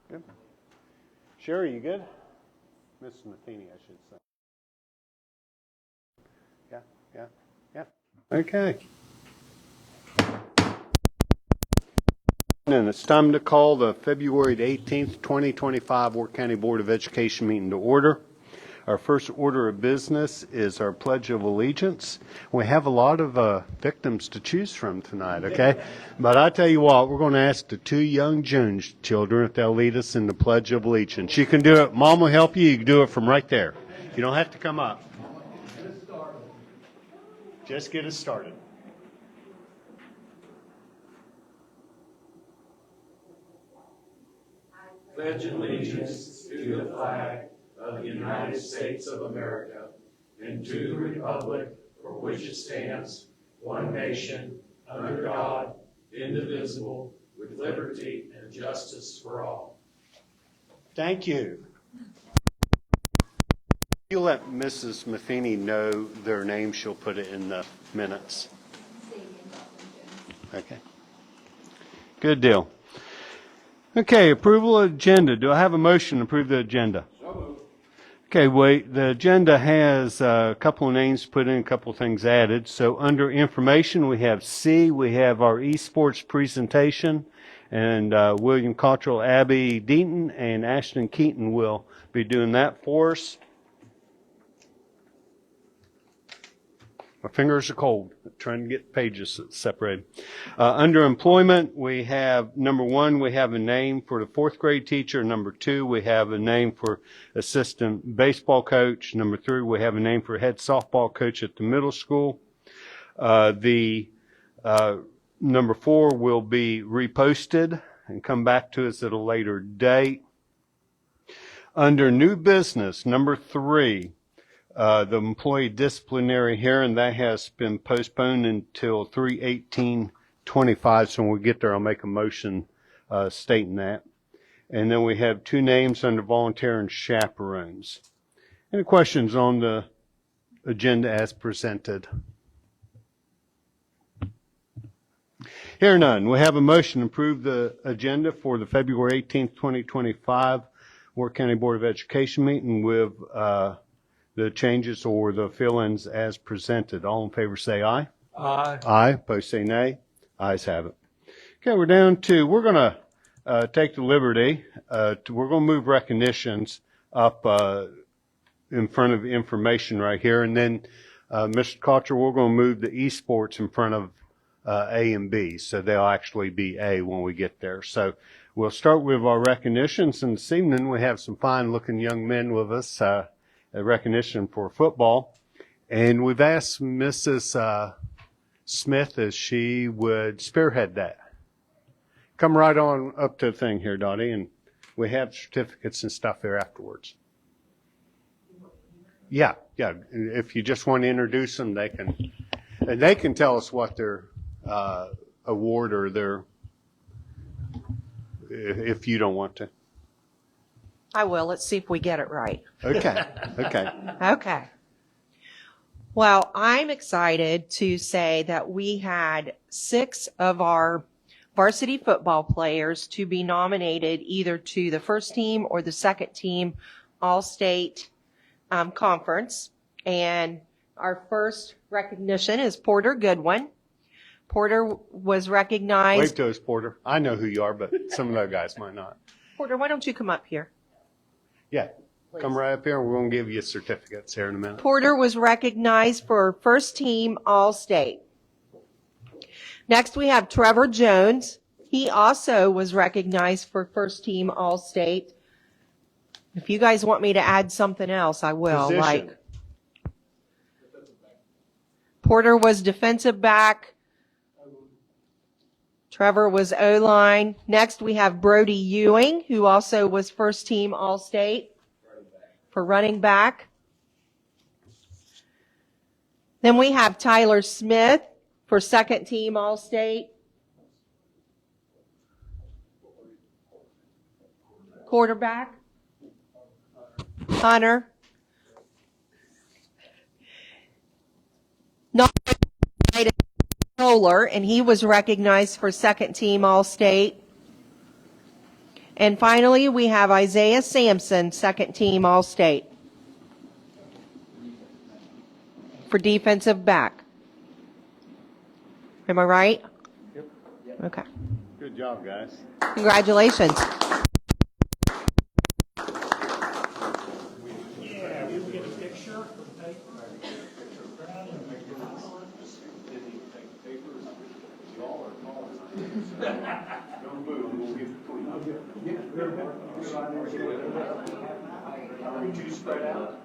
Good. Sherry, you good? Mrs. Matheny, I should say. Yeah. Okay. And it's time to call the February 18th, 2025 Work County Board of Education meeting to order. Our first order of business is our Pledge of Allegiance. We have a lot of victims to choose from tonight, okay? But I tell you what, we're going to ask the two young Jones children if they'll lead us in the Pledge of Allegiance. You can do it. Mom will help you. You can do it from right there. You don't have to come up. Just get us started. Pledge allegiance to the flag of the United States of America and to the republic for which it stands, one nation, under God, indivisible, with liberty and justice for all. Thank you. You let Mrs. Matheny know their name. She'll put it in the minutes. Okay. Good deal. Okay, approval of agenda. Do I have a motion to approve the agenda? So moved. Okay, wait. The agenda has a couple of names put in, a couple of things added. So under information, we have C. We have our esports presentation, and William Cottrell, Abby Deaton, and Ashton Keaton will be doing that for us. My fingers are cold. I'm trying to get pages separated. Under employment, we have, number one, we have a name for the fourth grade teacher. Number two, we have a name for assistant baseball coach. Number three, we have a name for head softball coach at the middle school. The number four will be reposted and come back to us at a later date. Under new business, number three, the employee disciplinary hearing, that has been postponed until 3/18/25. So when we get there, I'll make a motion stating that. And then we have two names under volunteer and chaperones. Any questions on the agenda as presented? Hear none. We have a motion to approve the agenda for the February 18th, 2025 Work County Board of Education meeting with the changes or the fill-ins as presented. All in favor say aye. Aye. Aye. Opposed say nay. Ayes have it. Okay, we're down to, we're going to take the liberty, we're going to move recognitions up in front of information right here. And then, Mr. Cottrell, we're going to move the esports in front of A and B. So they'll actually be A when we get there. So we'll start with our recognitions. And this evening we have some fine-looking young men with us. A recognition for football, and we've asked Mrs. Smith if she would spearhead that. Come right on up to the thing here, Dottie, and we have certificates and stuff there afterwards. Yeah. If you just want to introduce them, they can tell us what their award or their, if you don't want to. I will. Let's see if we get it right. Okay. Okay. Well, I'm excited to say that we had 6 of our varsity football players to be nominated either to the first team or the second team All-State Conference. And our first recognition is Porter Goodwin. Porter was recognized. Wave to us, Porter. I know who you are, but some of those guys might not. Porter, why don't you come up here? Yeah, come right up here, and we're going to give you certificates here in a minute. Porter was recognized for first team All-State. Next, we have Trevor Jones. He also was recognized for first team All-State. If you guys want me to add something else, I will. Position. Like Porter was defensive back. Trevor was O-line. Next, we have Brody Ewing, who also was first team All-State for running back. Then we have Tyler Smith for second team All-State. Quarterback. Hunter. Not Kohler, and he was recognized for second team All-State. And finally, we have Isaiah Sampson, second team All-State for defensive back. Am I right? Yep. Okay. Good job, guys. Congratulations. Yeah, we will get a picture. Are we too spread out?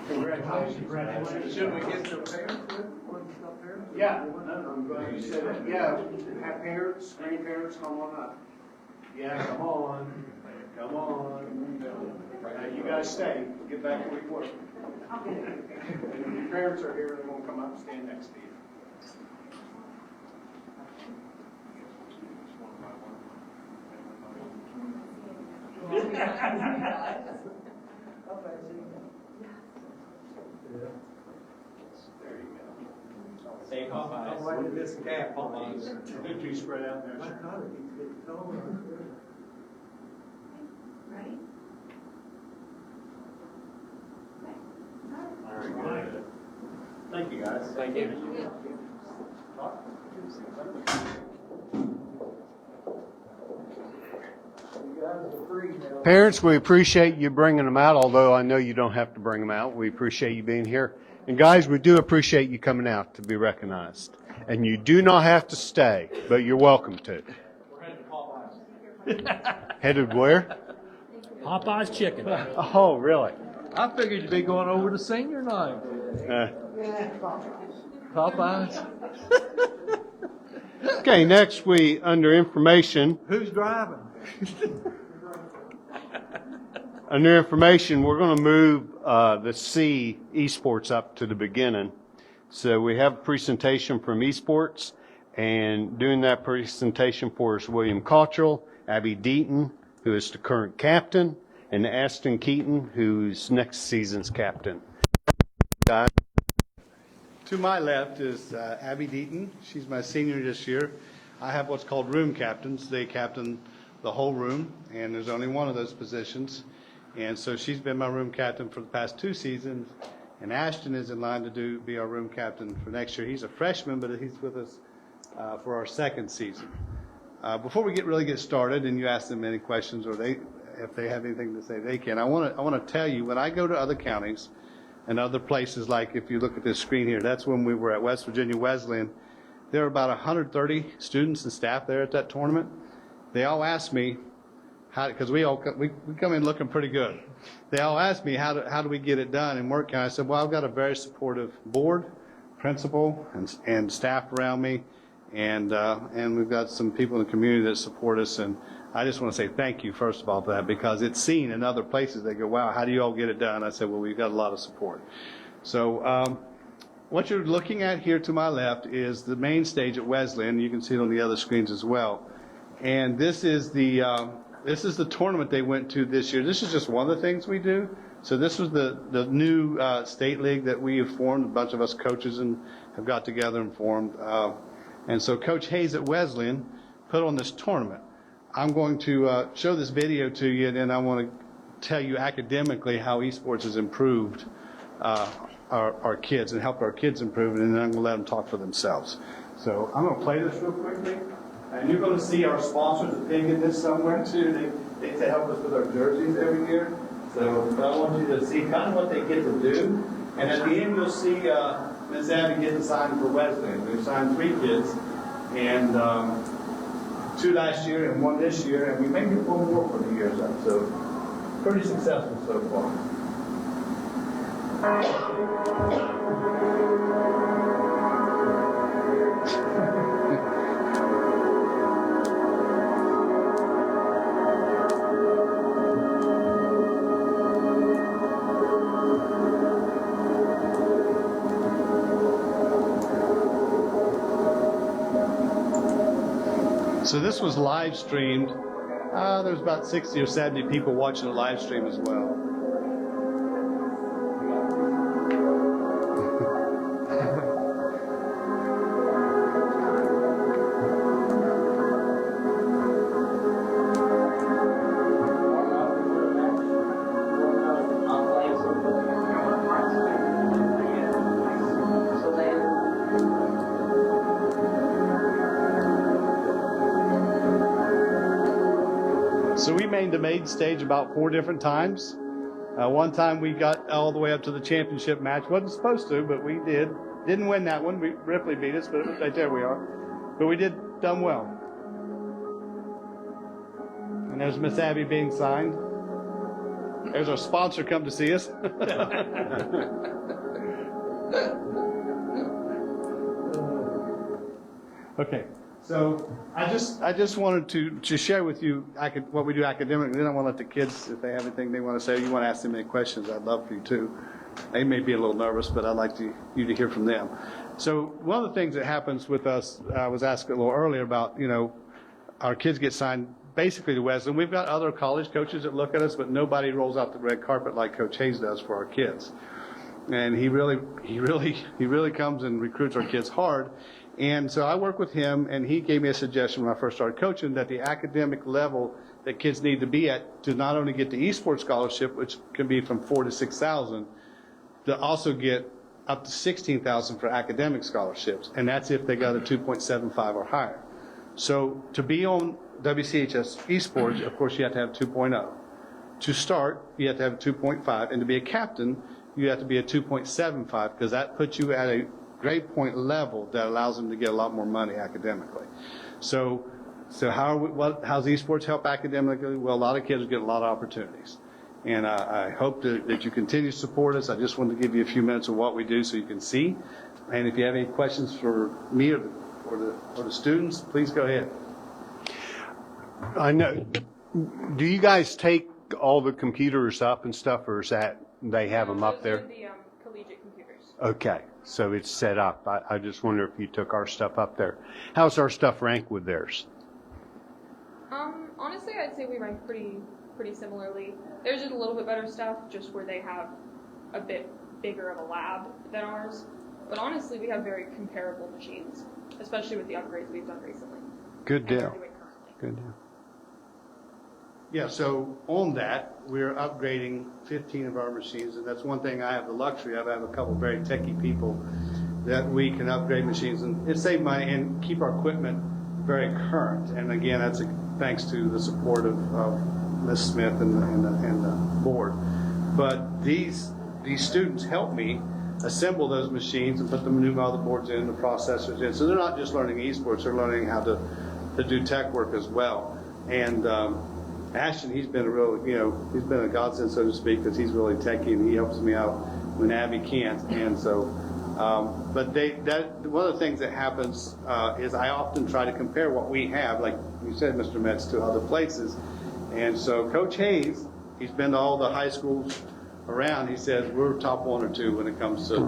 Congratulations. Should we get their parents? Yeah, I'm glad you said that. Yeah, have parents, grandparents, come on up. Yeah, come on, come on. You guys stay, get back to work. And if your parents are here, they're gonna come up and stand next to you. There you go. Say Popeyes. Why did this cat Popeyes? Too spread out there. Ready? Very good. Thank you, guys. Thank you. Parents, we appreciate you bringing them out, although I know you don't have to bring them out. We appreciate you being here. And guys, we do appreciate you coming out to be recognized. And you do not have to stay, but you're welcome to. We're headed to Popeyes. Headed where? Popeyes chicken. Oh, really? I figured you'd be going over to senior night. Popeyes. Okay, next under information, Who's driving? under information, we're going to move the C esports up to the beginning. So we have a presentation from esports, and doing that presentation for us, William Cottrell, Abby Deaton, who is the current captain, and Aston Keaton, who's next season's captain. To my left is Abby Deaton. She's my senior this year. I have what's called room captains. They captain the whole room, and there's only one of those positions. And so she's been my room captain for the past 2 seasons. And Ashton is in line to be our room captain for next year. He's a freshman, but he's with us for our 2nd season. Before we really get started, and you ask them any questions, or if they have anything to say, they can. I want to tell you, when I go to other counties and other places, like if you look at this screen here, that's when we were at West Virginia Wesleyan. There were about 130 students and staff there at that tournament. They all asked me, because we come in looking pretty good. They all asked me, how do we get it done in Work County? I said, well, I've got a very supportive board, principal, and staff around me, and we've got some people in the community that support us. And I just want to say thank you, first of all, for that, because it's seen in other places. They go, wow, how do you all get it done? I said, well, we've got a lot of support. So what you're looking at here to my left is the main stage at Wesleyan. You can see it on the other screens as well. And this is the tournament they went to this year. This is just one of the things we do. So this was the new state league that we have formed. A bunch of us coaches and have got together and formed. And so Coach Hayes at Wesleyan put on this tournament. I'm going to show this video to you, and then I want to tell you academically how esports has improved our kids and helped our kids improve, and then I'm going to let them talk for themselves. So I'm going to play this real quickly. And you're going to see our sponsors are digging this somewhere too. They help us with our jerseys every year. So I want you to see kind of what they get to do. And at the end, you'll see Ms. Abby getting signed for Wesleyan. We've signed 3 kids, and 2 last year and 1 this year, and we may get 1 more for the years up. So pretty successful so far. So this was live streamed. There was about 60 or 70 people watching the live stream as well. So we made the main stage about 4 different times. One time we got all the way up to the championship match. Wasn't supposed to, but we did. Didn't win that one. Ripley beat us, but right there we are. But we did done well. And there's Miss Abby being signed. There's our sponsor come to see us. Okay. So I just wanted to share with you what we do academically. Then I want to let the kids, if they have anything they want to say, or you want to ask them any questions, I'd love for you to. They may be a little nervous, but I'd like you to hear from them. So one of the things that happens with us, I was asked a little earlier about, our kids get signed basically to Wesleyan. We've got other college coaches that look at us, but nobody rolls out the red carpet like Coach Hayes does for our kids. And he really comes and recruits our kids hard. And so I work with him, and he gave me a suggestion when I first started coaching that the academic level that kids need to be at to not only get the esports scholarship, which can be from $4,000 to $6,000, to also get up to $16,000 for academic scholarships, and that's if they got a 2.75 or higher. So to be on WCHS esports, of course, you have to have 2.0. To start, you have to have a 2.5, and to be a captain, you have to be a 2.75 because that puts you at a grade point level that allows them to get a lot more money academically. So how's esports help academically? Well, a lot of kids get a lot of opportunities. And I hope that you continue to support us. I just wanted to give you a few minutes of what we do so you can see. And if you have any questions for me or the students, please go ahead. I know. Do you guys take all the computers up and stuff, or is that they have them up there? Those are the collegiate computers. Okay, so it's set up. I just wonder if you took our stuff up there. How's our stuff ranked with theirs? Honestly, I'd say we rank pretty similarly. There's just a little bit better stuff, just where they have a bit bigger of a lab than ours. But honestly, we have very comparable machines, especially with the upgrades we've done recently. Good and deal. are doing currently. Good deal. Yeah, so on that, we're upgrading 15 of our machines, and that's one thing I have the luxury of. I have a couple of very techie people that we can upgrade machines and save money and keep our equipment very current. And again, that's thanks to the support of Ms. Smith and the board. But these students help me assemble those machines and put the new motherboards in, the processors in. So they're not just learning esports, they're learning how to do tech work as well. And Ashton, he's been he's been a godsend, so to speak, because he's really techie and he helps me out when Abby can't. And so, but one of the things that happens is I often try to compare what we have, like you said, Mr. Metz, to other places. And so Coach Hayes, he's been to all the high schools around. He says we're top 1 or 2 when it comes to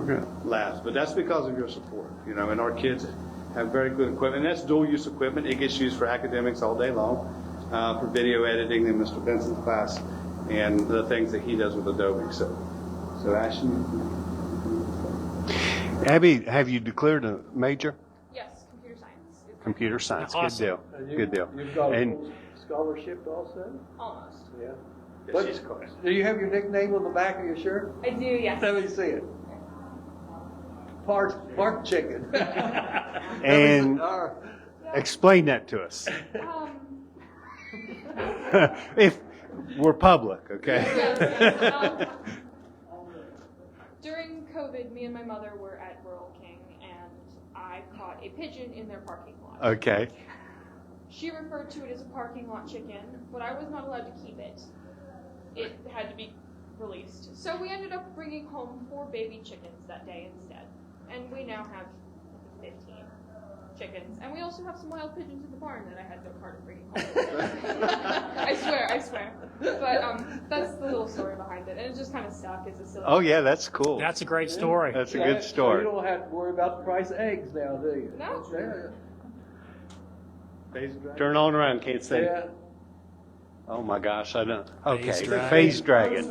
labs, but that's because of your support, and our kids have very good equipment. And that's dual use equipment. It gets used for academics all day long. For video editing in Mr. Benson's class and the things that he does with Adobe. So Ashton. Abby, have you declared a major? Yes, computer science. Computer science. Awesome. Good deal. Good deal. You've got a And full scholarship also? Almost. Yeah. Yeah, she's close. Do you have your nickname on the back of your shirt? I do, yes. Let me see it. Park Chicken. And explain that to us. If we're public, okay? Yes. During COVID, me and my mother were at Rural King, and I caught a pigeon in their parking lot. Okay. She referred to it as a parking lot chicken, but I was not allowed to keep it. It had to be released. So we ended up bringing home 4 baby chickens that day instead. And we now have 15 chickens. And we also have some wild pigeons in the barn that I had no part in bringing home. I swear. But that's the little story behind it. And it just kind of stuck as a silly. Oh, yeah, that's cool. That's a great story. That's a good story. So you don't have to worry about the price of eggs now, do you? No. Yeah. Phase Dragon? Turn on around, can't see. Yeah. Oh my gosh, I don't. Okay, Dragon. Phase Dragon.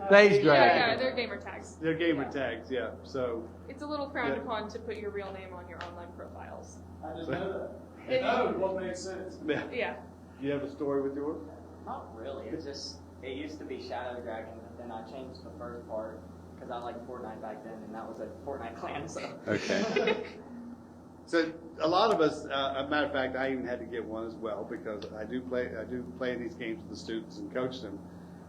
Phase Yeah, Dragon. they're gamer tags. They're gamer tags, yeah. So, It's a little frowned Yeah. upon to put your real name on your online profiles. I just know that. It- No, what makes sense. yeah. Yeah. You have a story with yours? Not really. It's just it used to be Shadow Dragon, and then I changed the first part because I liked Fortnite back then, and that was a Fortnite clan. So Okay. So a lot of us, a matter of fact, I even had to get one as well because I do play in these games with the students and coach them.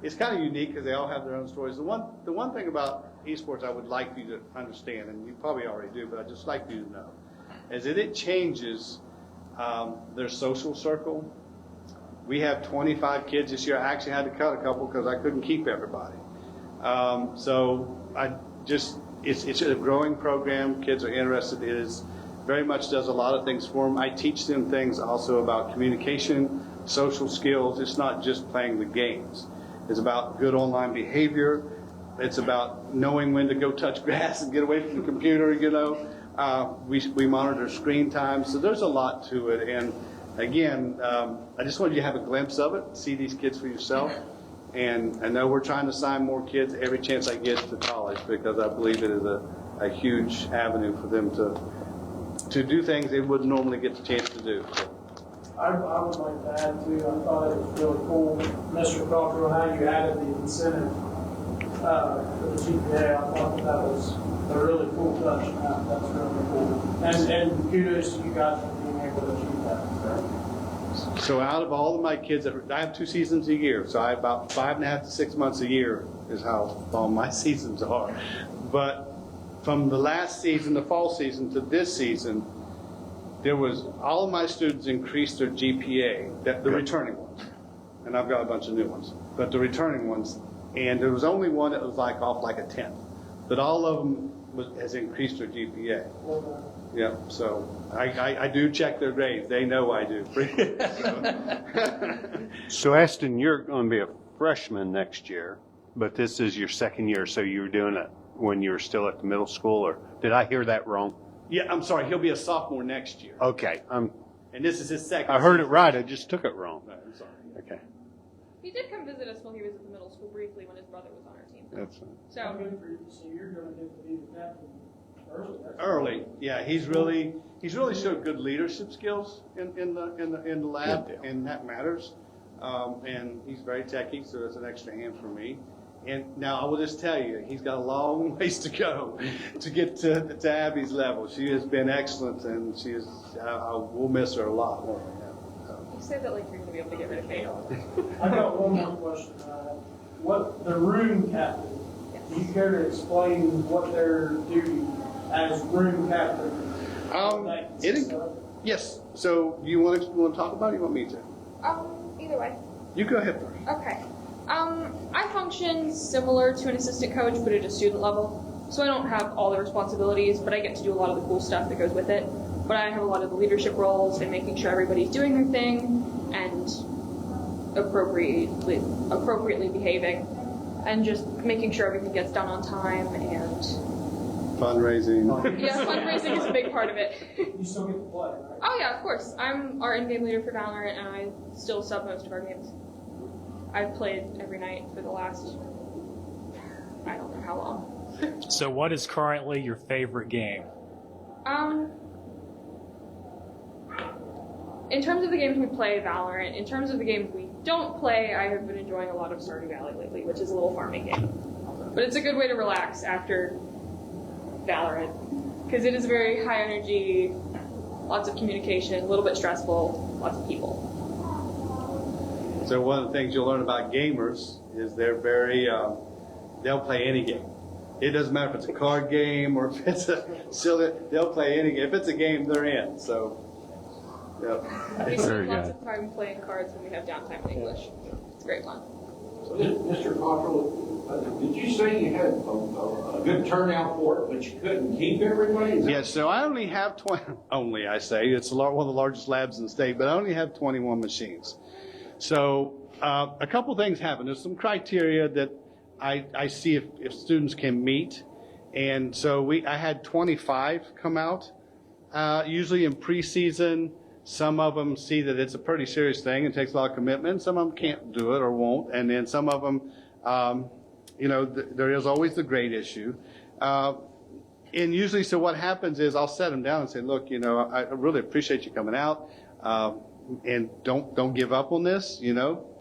It's kind of unique because they all have their own stories. The one thing about esports I would like you to understand, and you probably already do, but I'd just like you to know, is that it changes their social circle. We have 25 kids this year. I actually had to cut a couple because I couldn't keep everybody. So it's a growing program. Kids are interested. It is very much does a lot of things for them. I teach them things also about communication, social skills. It's not just playing the games. It's about good online behavior. It's about knowing when to go touch grass and get away from the computer, you know. We monitor screen time. So there's a lot to it. And again, I just wanted you to have a glimpse of it, see these kids for yourself. And I know we're trying to sign more kids every chance I get to college because I believe it is a huge avenue for them to do things they wouldn't normally get the chance to do. I would like to add too, I thought it was really cool, Mr. Cockrell, how you added the incentive for the GPA. I thought that was a really cool touch. That's really cool. And kudos to you guys for being able to achieve that. So out of all of my kids, I have 2 seasons a year, so I have about 5.5 to 6 months a year is how long my seasons are. But from the last season, the fall season, to this season, there was, all of my students increased their GPA, the returning ones. And I've got a bunch of new ones, but the returning ones, and there was only one that was like off like a 10th. But all of them has increased their GPA. Yeah, so I do check their grades. They know I do frequently. So Aston, you're going to be a freshman next year, but this is your second year, so you were doing it when you were still at the middle school, or did I hear that wrong? Yeah, I'm sorry, he'll be a sophomore next year. Okay, And this is his second I heard it season. right, I just took it wrong. No, I'm sorry. Okay, He did come visit us while he was at the middle school briefly when his brother was on our team. that's I'm So, good for you, so you're gonna get to be the captain early. That's Early, yeah, he's really showed good leadership skills in the lab, Good deal. and that matters. And he's very techy, so that's an extra hand for me. And now I will just tell you, he's got a long ways to go to get to Abby's level. She has been excellent, and she is. We'll miss her a lot. you said that like you're going to be able to get rid of Kate. I got one more question. What the room captain? Do you care to explain what their duty as room captain? Yes. So, do you want to talk about it? Or you want me to? Either way. You go ahead first. Okay. I function similar to an assistant coach, but at a student level. So I don't have all the responsibilities, but I get to do a lot of the cool stuff that goes with it. But I have a lot of the leadership roles and making sure everybody's doing their thing and appropriately behaving, and just making sure everything gets done on time. And Fundraising. yeah, fundraising is a big part of it. You still get to play, right? Oh yeah, of course. I'm our in-game leader for Valorant, and I still sub most of our games. I've played every night for the last, I don't know how long. So what is currently your favorite game? In terms of the games we play, Valorant. In terms of the games we don't play, I have been enjoying a lot of Stardew Valley lately, which is a little farming game. But it's a good way to relax after Valorant, because it is very high energy, lots of communication, a little bit stressful, lots of people. So one of the things you'll learn about gamers is they're very, they'll play any game. It doesn't matter if it's a card game or if it's a silly, they'll play any game. If it's a game, they're in. So, yeah. We Very spend lots good. of time playing cards when we have downtime in English. It's great fun. So, Mr. Cockrell, did you say you had a good turnout for it, but you couldn't keep everybody? Is that- Yes, so I only have 20, only I say, it's one of the largest labs in the state, but I only have 21 machines. So a couple things happen. There's some criteria that I see if students can meet. And so I had 25 come out. Usually in preseason, Some of them see that it's a pretty serious thing and takes a lot of commitment. Some of them can't do it or won't. And then some of them, there is always the grade issue. And usually, so what happens is I'll set them down and say, look, I really appreciate you coming out. And don't give up on this,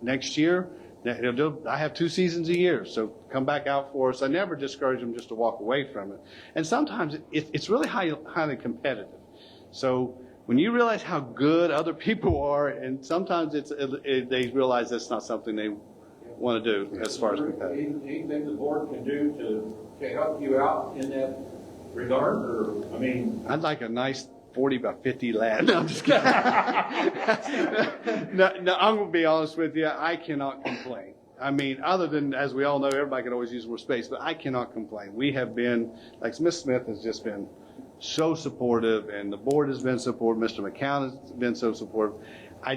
next year. I have 2 seasons a year, so come back out for us. I never discourage them just to walk away from it. And sometimes it's really highly competitive. So when you realize how good other people are, and sometimes they realize that's not something they want to do as far as competitive. Anything the board can do to help you out in that regard, or, I'd like a nice 40 by 50 lad. No, I'm just kidding. No, I'm going to be honest with you. I cannot complain. Other than, as we all know, everybody can always use more space, but I cannot complain. We have been, like Ms. Smith has just been so supportive, and the board has been supportive. Mr. McCown has been so supportive. I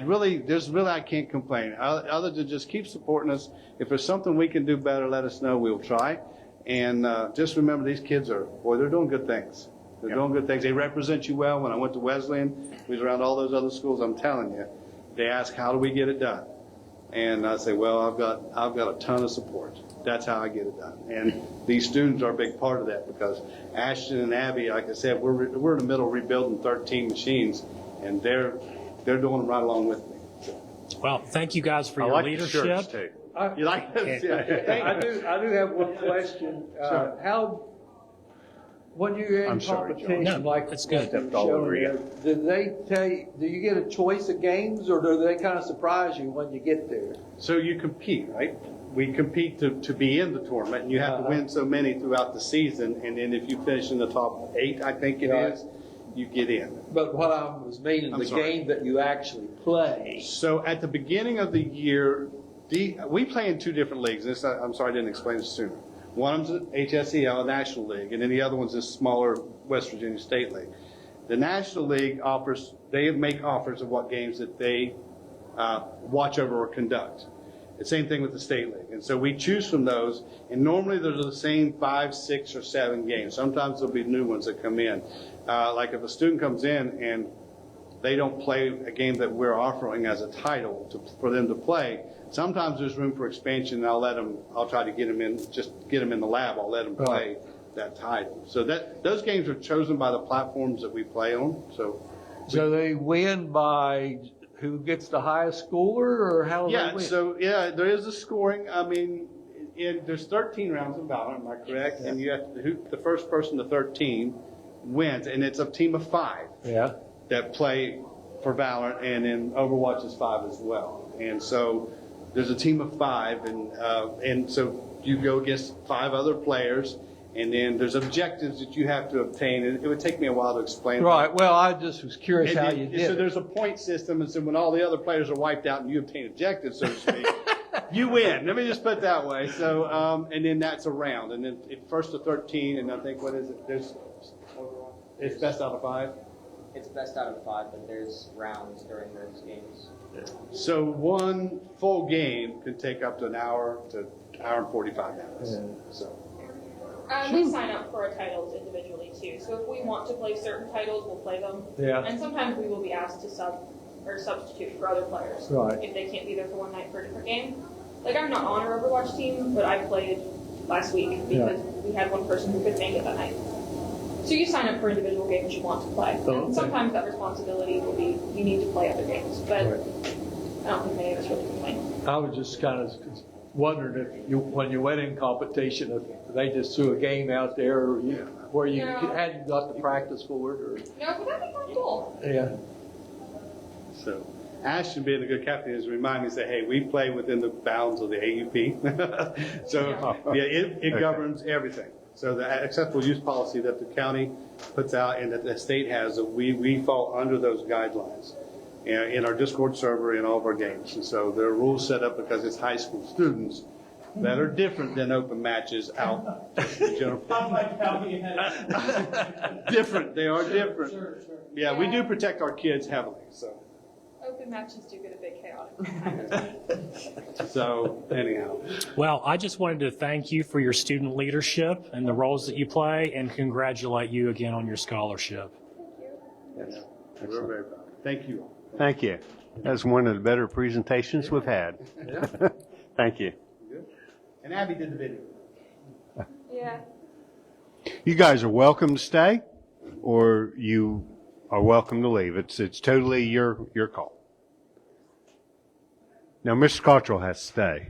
can't complain. Other than just keep supporting us. If there's something we can do better, let us know. We'll try. And just remember, these kids they're doing good things. They're doing good things. They represent you well. When I went to Wesleyan, we was around all those other schools. I'm telling you, they ask, how do we get it done? And I say, well, I've got a ton of support. That's how I get it done. And these students are a big part of that, because Ashton and Abby, like I said, we're in the middle of rebuilding 13 machines, and they're doing them right along with me. Well, thank you guys for I your like the leadership. shirts too. You like this? Yeah. I do have one question. When you're in I'm sorry, John. competition No, like it's good. what you've shown here, do you get a choice of games, or do they kind of surprise you when you get there? So you compete, right? We compete to be in the tournament, and you have to win so many throughout the season. And then if you finish in the top 8, I think it Right. is, you get in. But what I was meaning, I'm the sorry. game that you actually play. So at the beginning of the year, we play in 2 different leagues. I'm sorry I didn't explain this sooner. One of them's HSEL, a National League, and then the other one's this smaller West Virginia State League. The National League they make offers of what games that they watch over or conduct. The same thing with the State League. And so we choose from those, and normally they're the same 5, 6, or 7 games. Sometimes there'll be new ones that come in. Like if a student comes in and they don't play a game that we're offering as a title for them to play, sometimes there's room for expansion, and I'll try to get them in the lab. I'll let them play that title. So those games are chosen by the platforms that we play on. So they win by who gets the highest score, or how do they win? There is a scoring. There's 13 rounds of Valorant, am I correct? Yeah. And you have the first person to 13 wins, and it's a team of 5 that play for Valorant, and then Overwatch is 5 as well. And so there's a team of 5, and so you go against 5 other players, and then there's objectives that you have to obtain. And it would take me a while to explain. Right. Well, I just was curious how you did So it. there's a point system, and so when all the other players are wiped out and you obtain objectives, so to speak, you win. Let me just put it that way. So, and then that's a round, and then first to 13, and I think what is it? It's best out of 5. It's best out of 5, but there's rounds during those games. So one full game can take up to an hour to hour and 45 minutes. Yeah. So. We sign up for our titles individually too. So if we want to play certain titles, we'll play them. Yeah. And sometimes we will be asked to substitute for other players Right. if they can't be there for one night for a different game. Like I'm not on our Overwatch team, but I played last week because we had one person who couldn't make it that night. So you sign up for individual games you want to play. Oh, And sometimes that responsibility will be you need to play other games, but Right. I don't think many of us really complain. I was just kind of wondering if when you went in competition, if they just threw a game out there where you No. hadn't got the practice for it, or No, but that'd be kind of cool. yeah. So Ashton, being a good captain, is reminding me, say, hey, we play within the bounds of the AUP. So it governs everything. So the acceptable use policy that the county puts out and that the state has, we fall under those guidelines in our Discord server in all of our games. And so there are rules set up because it's high school students that are different than open matches out in the general public. Different. They are different. Sure. Yeah, we do protect our kids heavily. So. Open matches do get a bit chaotic. So anyhow. Well, I just wanted to thank you for your student leadership and the roles that you play, and congratulate you again on your scholarship. Yes. We're very proud. Thank you. Thank you. That's one of the better presentations we've had. Thank you. And Abby did the video. Yeah. You guys are welcome to stay, or you are welcome to leave. It's totally your call. Now, Mr. Cottrell has to stay.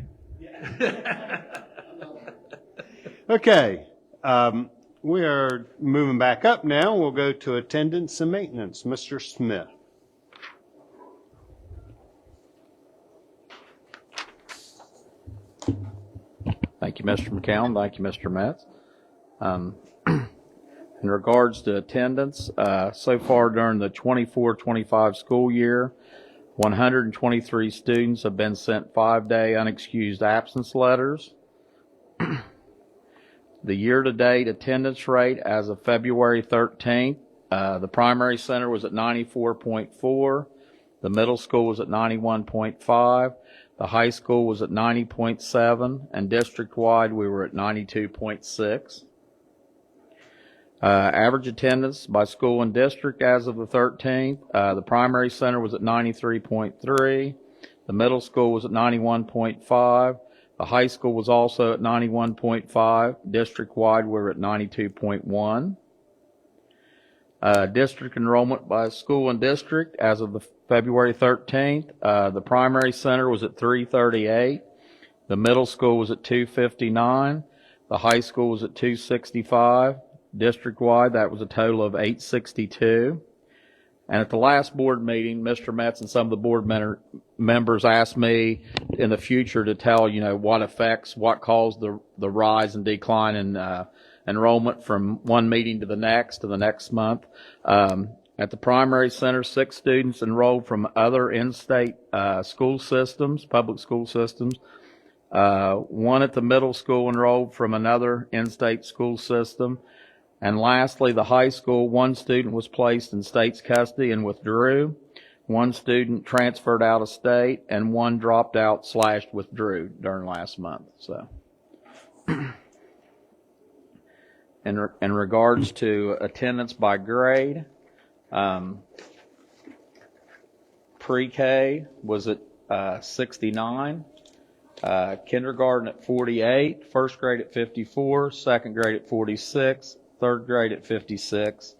Okay. We are moving back up now. We'll go to attendance and maintenance. Mr. Smith. Thank you, Mr. McCown. Thank you, Mr. Metz. In regards to attendance, so far during the 24-25 school year, 123 students have been sent 5-day unexcused absence letters. The year-to-date attendance rate as of February 13th, the primary center was at 94.4, the middle school was at 91.5, the high school was at 90.7, and district-wide we were at 92.6. Average attendance by school and district as of the 13th, the primary center was at 93.3, the middle school was at 91.5, the high school was also at 91.5, district-wide we were at 92.1. District enrollment by school and district as of the February 13th, the primary center was at 338, the middle school was at 259, the high school was at 265, district-wide that was a total of 862. And at the last board meeting, Mr. Metz and some of the board members asked me in the future to tell, what caused the rise and decline in enrollment from one meeting to the next month. At the primary center, 6 students enrolled from other in-state school systems, public school systems. 1 at the middle school enrolled from another in-state school system. And lastly, the high school, 1 student was placed in state's custody and withdrew. 1 student transferred out of state, and 1 dropped out / withdrew during last month. So, in regards to attendance by grade, pre-K was at 69, kindergarten at 48, first grade at 54, second grade at 46, third grade at 56,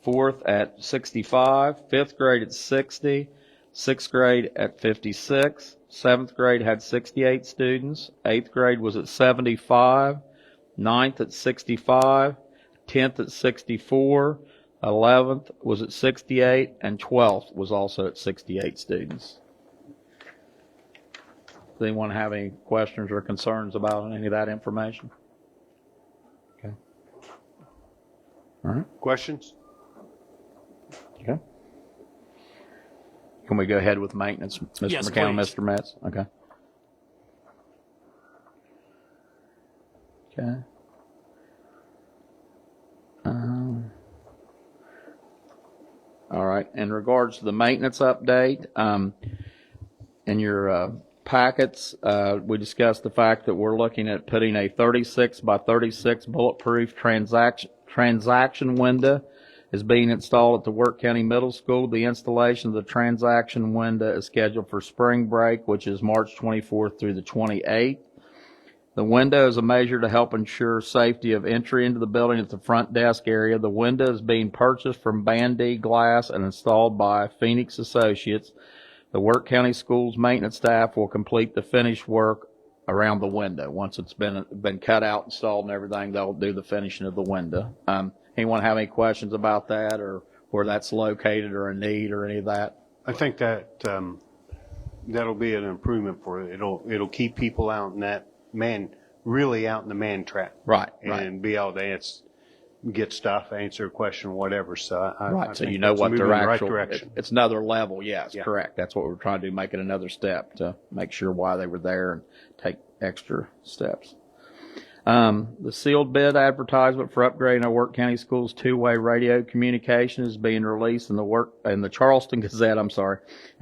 fourth at 65, fifth grade at 60, sixth grade at 56, seventh grade had 68 students, eighth grade was at 75, ninth at 65, 10th at 64, 11th was at 68, and 12th was also at 68 students. Does anyone have any questions or concerns about any of that information? Okay. All right. Questions? Okay. Can we go ahead with maintenance, Mr. Yes, McCown, please. Mr. Metz? Okay. Okay. All right. In regards to the maintenance update, in your packets, we discussed the fact that we're looking at putting a 36 by 36 bulletproof transaction window is being installed at the Work County Middle School. The installation of the transaction window is scheduled for spring break, which is March 24th through the 28th. The window is a measure to help ensure safety of entry into the building at the front desk area. The window is being purchased from Band-D Glass and installed by Phoenix Associates. The Work County Schools maintenance staff will complete the finish work around the window. Once it's been cut out, installed, and everything, they'll do the finishing of the window. Anyone have any questions about that, or where that's located, or a need, or any of that? I think that that'll be an improvement for it. It'll keep people out in that really out in the man trap. Right. And be able to get stuff, answer a question, whatever. So I So think you know that's what moving their in the right actual, direction. it's another level. Yes, Yeah. correct. That's what we're trying to do, make it another step to make sure why they were there and take extra steps. The sealed bid advertisement for upgrading our Work County Schools two-way radio communication is being released in the Charleston Gazette,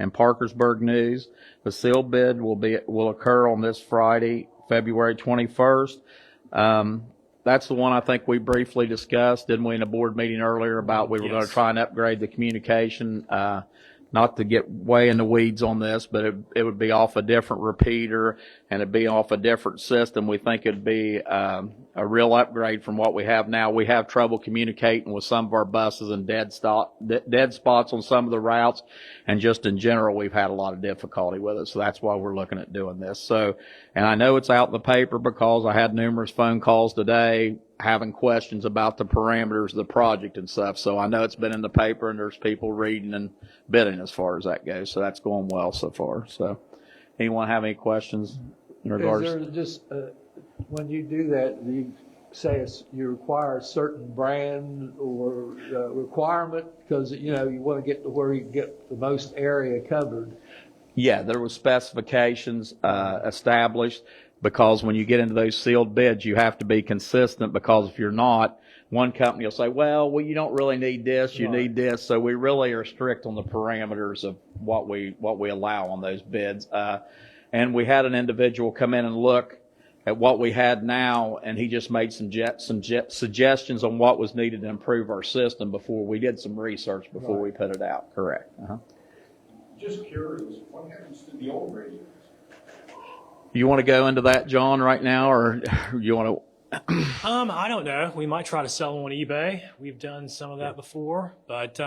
and Parkersburg News. The sealed bid will occur on this Friday, February 21st. that's the one I think we briefly discussed, didn't we, in a board meeting earlier about we were going to Yes. try and upgrade the communication. Not to get way in the weeds on this, but it would be off a different repeater and it'd be off a different system. We think it'd be a real upgrade from what we have now. We have trouble communicating with some of our buses and dead spots on some of the routes, and just in general, we've had a lot of difficulty with it. So that's why we're looking at doing this. So, and I know it's out in the paper because I had numerous phone calls today having questions about the parameters of the project and stuff. So I know it's been in the paper and there's people reading and bidding as far as that goes. So that's going well so far. So anyone have any questions in regards? Is there just, when you do that, do you say you require a certain brand or requirement? Because, you know, you want to get to where you get the most area covered. Yeah, there was specifications established, because when you get into those sealed bids, you have to be consistent, because if you're not, one company will say, well, you don't really need this, you need this. So we really are strict on the parameters of what we allow on those bids. And we had an individual come in and look at what we had now, and he just made some suggestions on what was needed to improve our system before we did some research before we put it out. Correct. Just curious, what happens to the old radios? You want to go into that, John, right now, or you want to? I don't know. We might try to sell them on eBay. We've done some of that before, but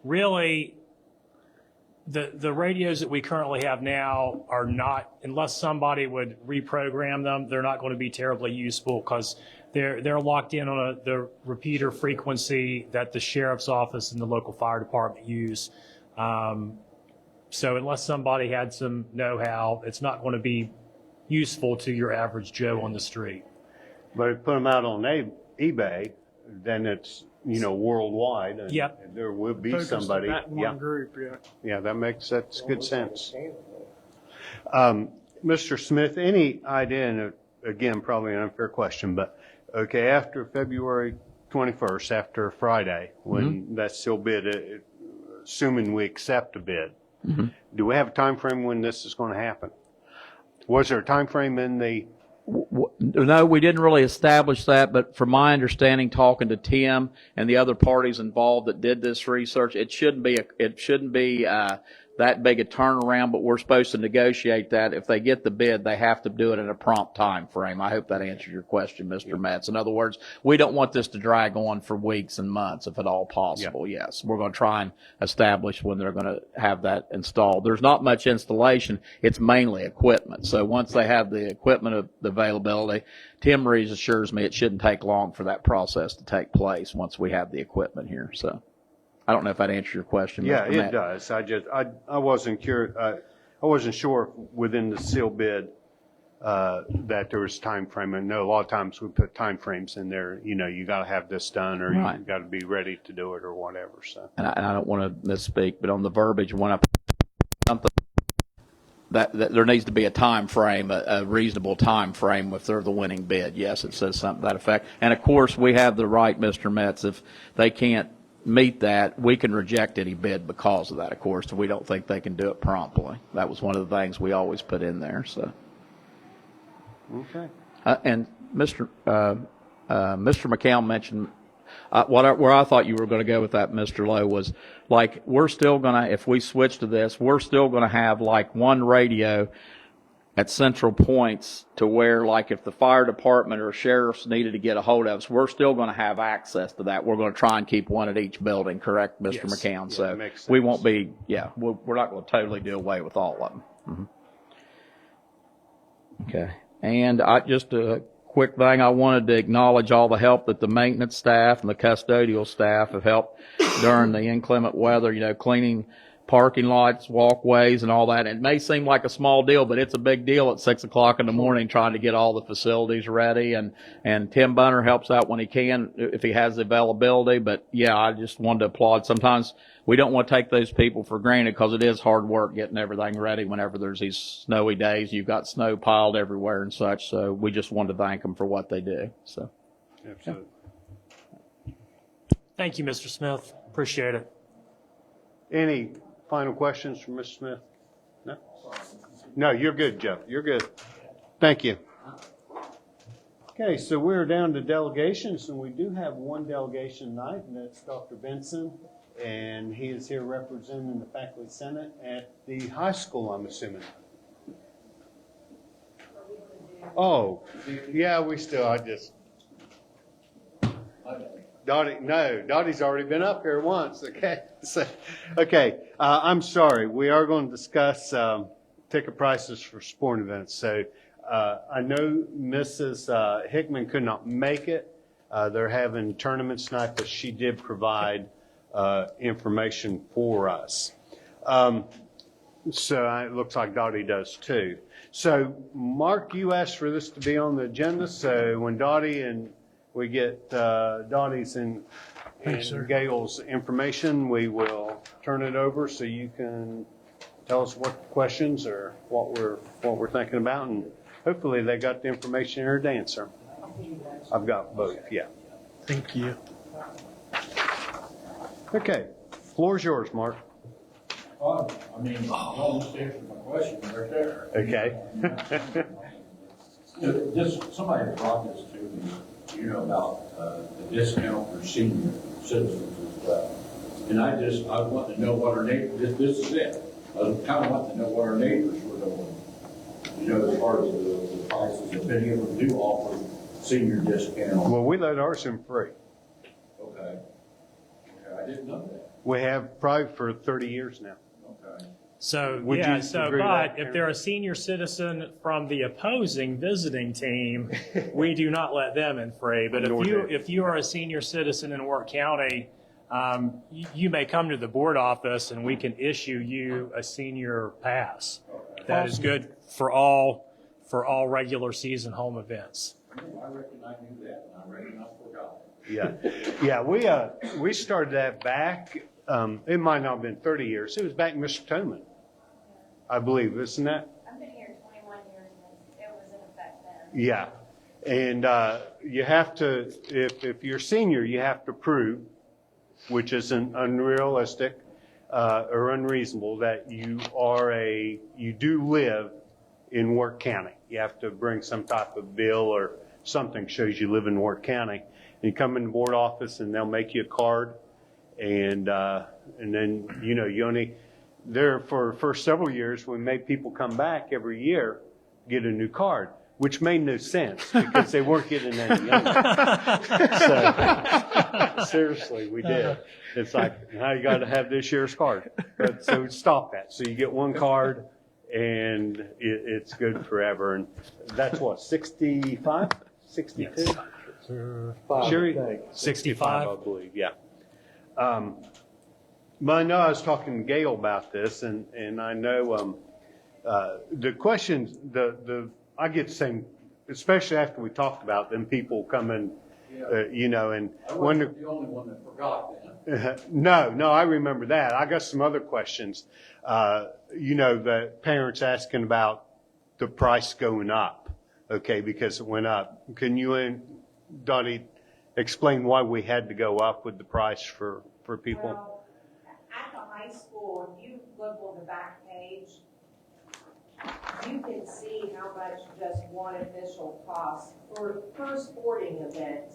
really, the radios that we currently have now are not, unless somebody would reprogram them, they're not going to be terribly useful, because they're locked in on the repeater frequency that the sheriff's office and the local fire department use. So unless somebody had some know-how, it's not going to be useful to your average Joe on the street. But if you put them out on eBay, then it's, you know, worldwide. And Yep. there will be Focused on somebody. that one group, yeah. Yeah, that's good sense. Mr. Smith, any idea, and again, probably an unfair question, but okay, after February 21st, after Friday, when that's still bid, assuming we accept a bid, do we have a time frame when this is going to happen? Was there a time frame in the? No, we didn't really establish that, but from my understanding, talking to Tim and the other parties involved that did this research, it shouldn't be that big a turnaround, but we're supposed to negotiate that. If they get the bid, they have to do it in a prompt time frame. I hope that answers your question, Mr. Metz. In other words, we don't want this to drag on for weeks and months, if at all possible. Yes, we're going to try and establish when they're going to have that installed. There's not much installation. It's mainly equipment. So once they have the equipment availability, Tim reassures me it shouldn't take long for that process to take place once we have the equipment here. So I don't know if that answers your question. Yeah, Mr. Metz. it does. I wasn't curious. I wasn't sure within the seal bid that there was time frame. I know a lot of times we put time frames in there. You know, you got to have this done, or Right. you got to be ready to do it, or whatever. So, and I don't want to misspeak, but on the verbiage, when I put something that there needs to be a time frame, a reasonable time frame if they're the winning bid. Yes, it says something to that effect. And of course, we have the right, Mr. Metz, if they can't meet that, we can reject any bid because of that, of course, if we don't think they can do it promptly. That was one of the things we always put in there. So, okay. and Mr. McCown mentioned where I thought you were going to go with that, Mr. Lowe, was like we're still going to, if we switch to this, we're still going to have like one radio at central points to where, like, if the fire department or sheriffs needed to get a hold of us, we're still going to have access to that. We're going to try and keep one at each building, correct, Mr. Yes. McCown? Yeah, So makes we sense. won't be, we're not going to totally do away with all of them. Okay. And just a quick thing, I wanted to acknowledge all the help that the maintenance staff and the custodial staff have helped during the inclement weather, you know, cleaning parking lots, walkways, and all that. It may seem like a small deal, but it's a big deal at 6 o'clock in the morning trying to get all the facilities ready. And Tim Bunner helps out when he can, if he has the availability. But yeah, I just wanted to applaud. Sometimes we don't want to take those people for granted because it is hard work getting everything ready whenever there's these snowy days. You've got snow piled everywhere and such. So we just wanted to thank them for what they do. So. Absolutely. Thank you, Mr. Smith. Appreciate it. Any final questions from Mr. Smith? No? No, you're good, Joe. You're good. Thank you. Okay, so we're down to delegations, and we do have one delegation tonight, and that's Dr. Benson, and he is here representing the Faculty Senate at the high school, I'm assuming. Oh, yeah, Dottie's already been up here once, okay? So, okay, I'm sorry, we are going to discuss ticket prices for sporting events. So I know Mrs. Hickman could not make it. They're having tournaments tonight, but she did provide information for us. So it looks like Dottie does too. So Mark, you asked for this to be on the agenda, so when Dottie and we get Dottie's and Gail's information, we will turn it over so you can tell us what questions or what we're thinking about, and hopefully they got the information here to answer. I've got both, yeah. Thank you. Okay, floor is yours, Mark. I mean, you almost answered my question right there. Okay. Just, somebody brought this to me, you know, about the discount for senior citizens as well. And I want to know what our neighbors, this is it. I kind of want to know what our neighbors were doing. You know, as far as the prices, if any of them do offer senior discount. Well, we let ours in free. Okay. I didn't know that. We have probably for 30 years now. Okay. So, Would yeah, you so, agree with but that, if they're a senior citizen from the opposing visiting team, we do not let them in free. But Nor do. if you are a senior citizen in Work County, you may come to the board office and we can issue you a senior pass. That is good for all regular season home events. I reckon I knew that, and I reckon I forgot. Yeah, we started that back, it might not have been 30 years, it was back in Mr. Toman, I believe, isn't that? I've been here 21 years and it was in effect then. Yeah, and you have to, if you're senior, you have to prove, which isn't unrealistic or unreasonable, that you do live in Work County. You have to bring some type of bill or something shows you live in Work County. And you come in the board office and they'll make you a card, and then you only there for the first several years we made people come back every year get a new card, which made no sense because they weren't getting any younger. So seriously, we did. It's like, now you got to have this year's card. But so stop that. So you get one card and it's good forever. And that's what, 65, 62? Yes. Sherry? I think. 65, I believe, yeah. But I know I was talking to Gail about this, and I know the questions, I get the same, especially after we talked about them, people coming, and I wasn't the only one that forgot that. No, I remember that. I got some other questions. The parents asking about the price going up, okay, because it went up. Can you and Dottie explain why we had to go up with the price for people? Well, at the high school, if you look on the back page, you can see how much just one official costs for per sporting event.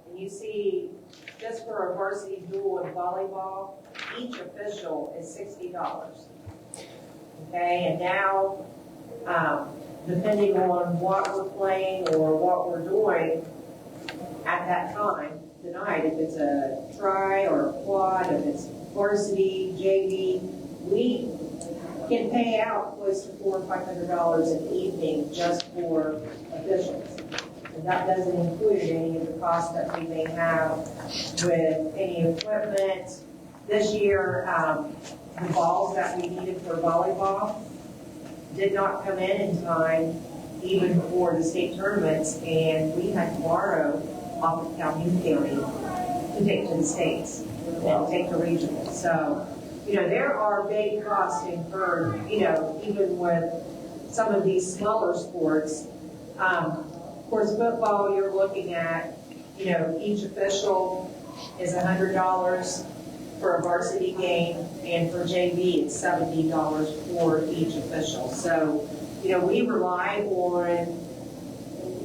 And you see, just for a varsity duel in volleyball, each official is $60. Okay, and now, depending on what we're playing or what we're doing at that time, tonight, if it's a try or a quad, if it's varsity, JV, we can pay out close to $400 or $500 an evening just for officials. And that doesn't include any of the costs that we may have with any equipment. This year, the balls that we needed for volleyball did not come in time, even for the state tournaments, and we had to borrow off of Calhoun County to take to the states and take to regionals. So, there are big costs incurred, even with some of these smaller sports. Of course, football, you're looking at, each official is $100 for a varsity game, and for JV, it's $70 for each official. So, we rely on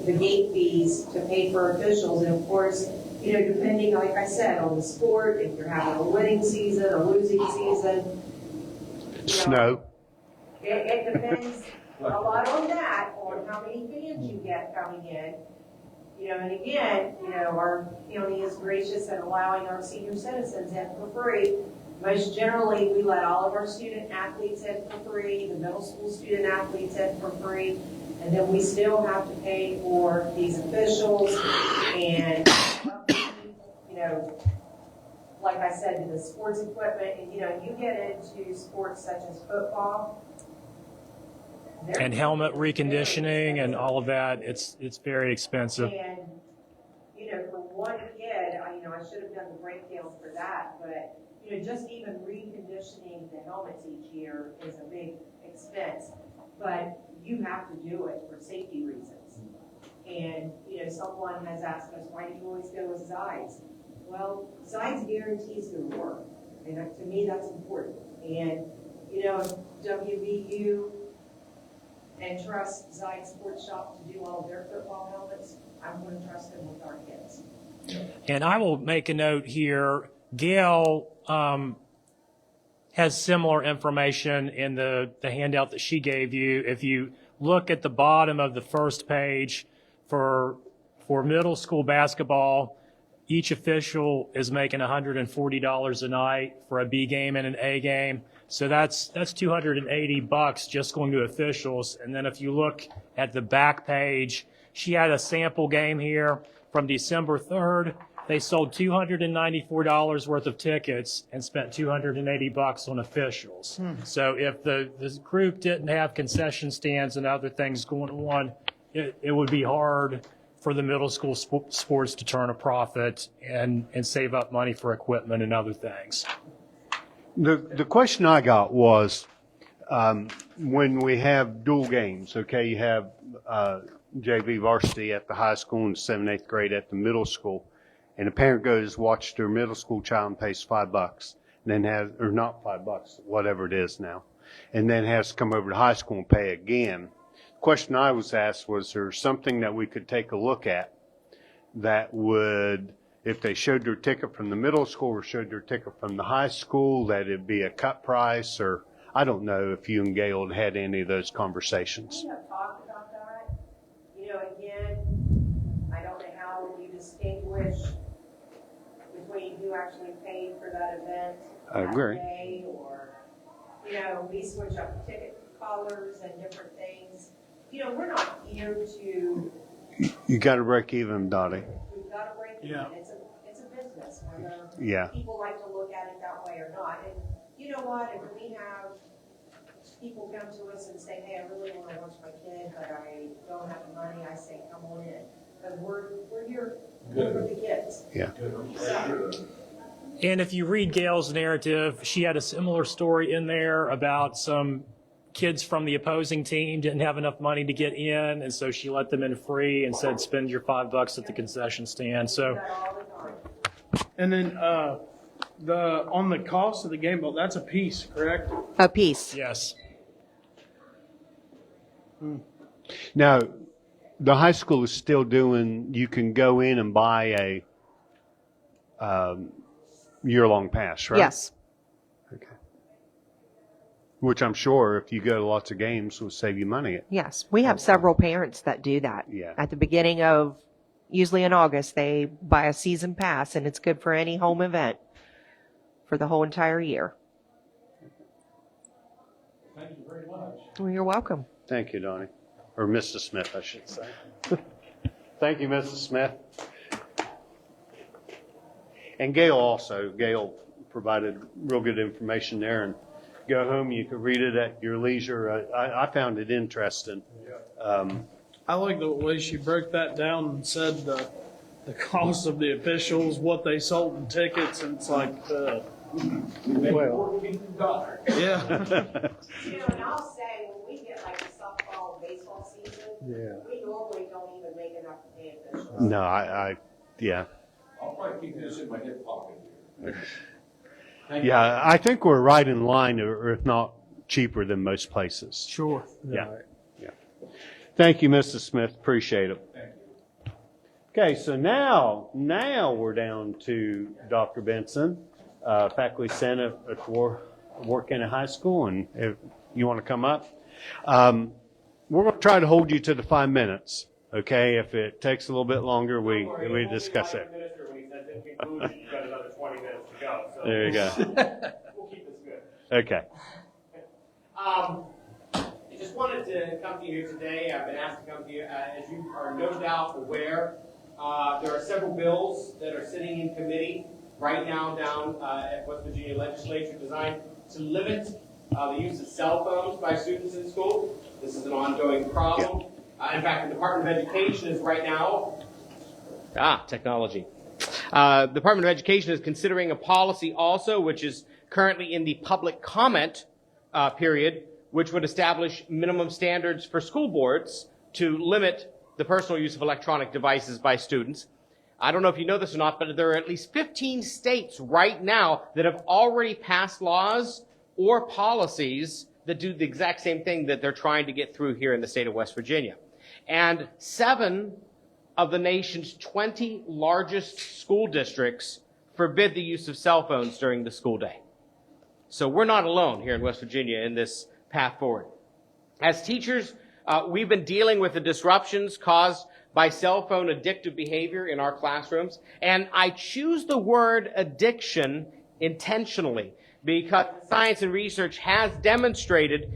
the gate fees to pay for officials. And of course, you know, depending, like I said, on the sport, if you're having a winning season, a losing season. You know, Snow. it depends a lot on that, on how many fans you get coming in. You know, and again, you know, our county is gracious in allowing our senior citizens in for free. Most generally, we let all of our student athletes in for free, the middle school student athletes in for free, and then we still have to pay for these officials and, you know, like I said, to the sports equipment, and you know, you get into sports such as football. And helmet reconditioning and all of that, it's very expensive. And, you know, for one kid, I should have done the breakdown for that, but, you know, just even reconditioning the helmets each year is a big expense. But you have to do it for safety reasons. And, you know, someone has asked us, why do you always go with Zeiss? Well, Zeiss guarantees their work. And to me, that's important. And, you know, if WVU and trust Zeiss Sports Shop to do all of their football helmets, I'm going to trust them with our kids. And I will make a note here, Gail has similar information in the handout that she gave you. If you look at the bottom of the first page for middle school basketball, each official is making $140 a night for a B game and an A game. So that's $280 just going to officials. And then if you look at the back page, she had a sample game here from December 3rd. They sold $294 worth of tickets and spent $280 on officials. So if the group didn't have concession stands and other things going on, it would be hard for the middle school sports to turn a profit and save up money for equipment and other things. The question I got was, when we have dual games, okay, you have JV varsity at the high school and 7th, 8th grade at the middle school, and a parent goes watch their middle school child and pays $5, and then or not $5, whatever it is now, and then has to come over to high school and pay again. The question I was asked was, there something that we could take a look at that would, if they showed their ticket from the middle school or showed their ticket from the high school, that it'd be a cut price? Or I don't know if you and Gail had any of those conversations. We have talked about that. You know, again, I don't know how you distinguish between who actually paid for that event. I agree. That day, or, you know, we switch up ticket colors and different things. You know, we're not here to, You got to break even, Dottie. we've got to break even. Yeah. It's a business, whether Yeah. people like to look at it that way or not. And you know what, if we have people come to us and say, hey, I really want to watch my kid, but I don't have the money, I say, come on in. Because we're here for the kids. Yeah. So, And if you read Gail's narrative, she had a similar story in there about some kids from the opposing team didn't have enough money to get in, and so she let them in free and said, spend your $5 at the concession stand. So, that all the time. And then on the cost of the game ball, that's a piece, correct? A piece. yes. Now, the high school is still doing, you can go in and buy a year-long pass, right? Yes. Okay. Which I'm sure if you go to lots of games will save you money. Yes. We have several parents that do that. Yeah. At the beginning of, usually in August, they buy a season pass, and it's good for any home event for the whole entire year. Thank you very much. Well, you're welcome. Thank you, Donnie. Or Mrs. Smith, I should say. Thank you, Mrs. Smith. And Gail provided real good information there, and go home, you could read it at your leisure. I found it interesting. I like the way she broke that down and said the cost of the officials, what they sold in tickets, and it's like, You make Well. $14. yeah. You know, and I'll say, when we get like a softball, baseball season, we normally don't even make enough to pay officials. No, yeah. I'll probably keep this in my hip pocket here. Thank Yeah, I think we're right in line, or if not cheaper than most places. Sure. Yeah. Thank you, Mrs. Smith. Appreciate it. Okay, so now we're down to Dr. Benson, Faculty Senate at Work-County High School, and if you want to come up. We're going to try to hold you to the 5 minutes, okay? If it takes a little bit longer, we discuss it. There you go. We'll keep this good. Okay. I just wanted to come to you here today. I've been asked to come to you. As you are no doubt aware, there are several bills that are sitting in committee right now down at West Virginia Legislature designed to limit the use of cell phones by students in school. This is an ongoing problem. In fact, the Department of Education is right now, technology. The Department of Education is considering a policy also, which is currently in the public comment period, which would establish minimum standards for school boards to limit the personal use of electronic devices by students. I don't know if you know this or not, but there are at least 15 states right now that have already passed laws or policies that do the exact same thing that they're trying to get through here in the state of West Virginia. And 7 of the nation's 20 largest school districts forbid the use of cell phones during the school day. So we're not alone here in West Virginia in this path forward. As teachers, we've been dealing with the disruptions caused by cell phone addictive behavior in our classrooms. And I choose the word addiction intentionally because science and research has demonstrated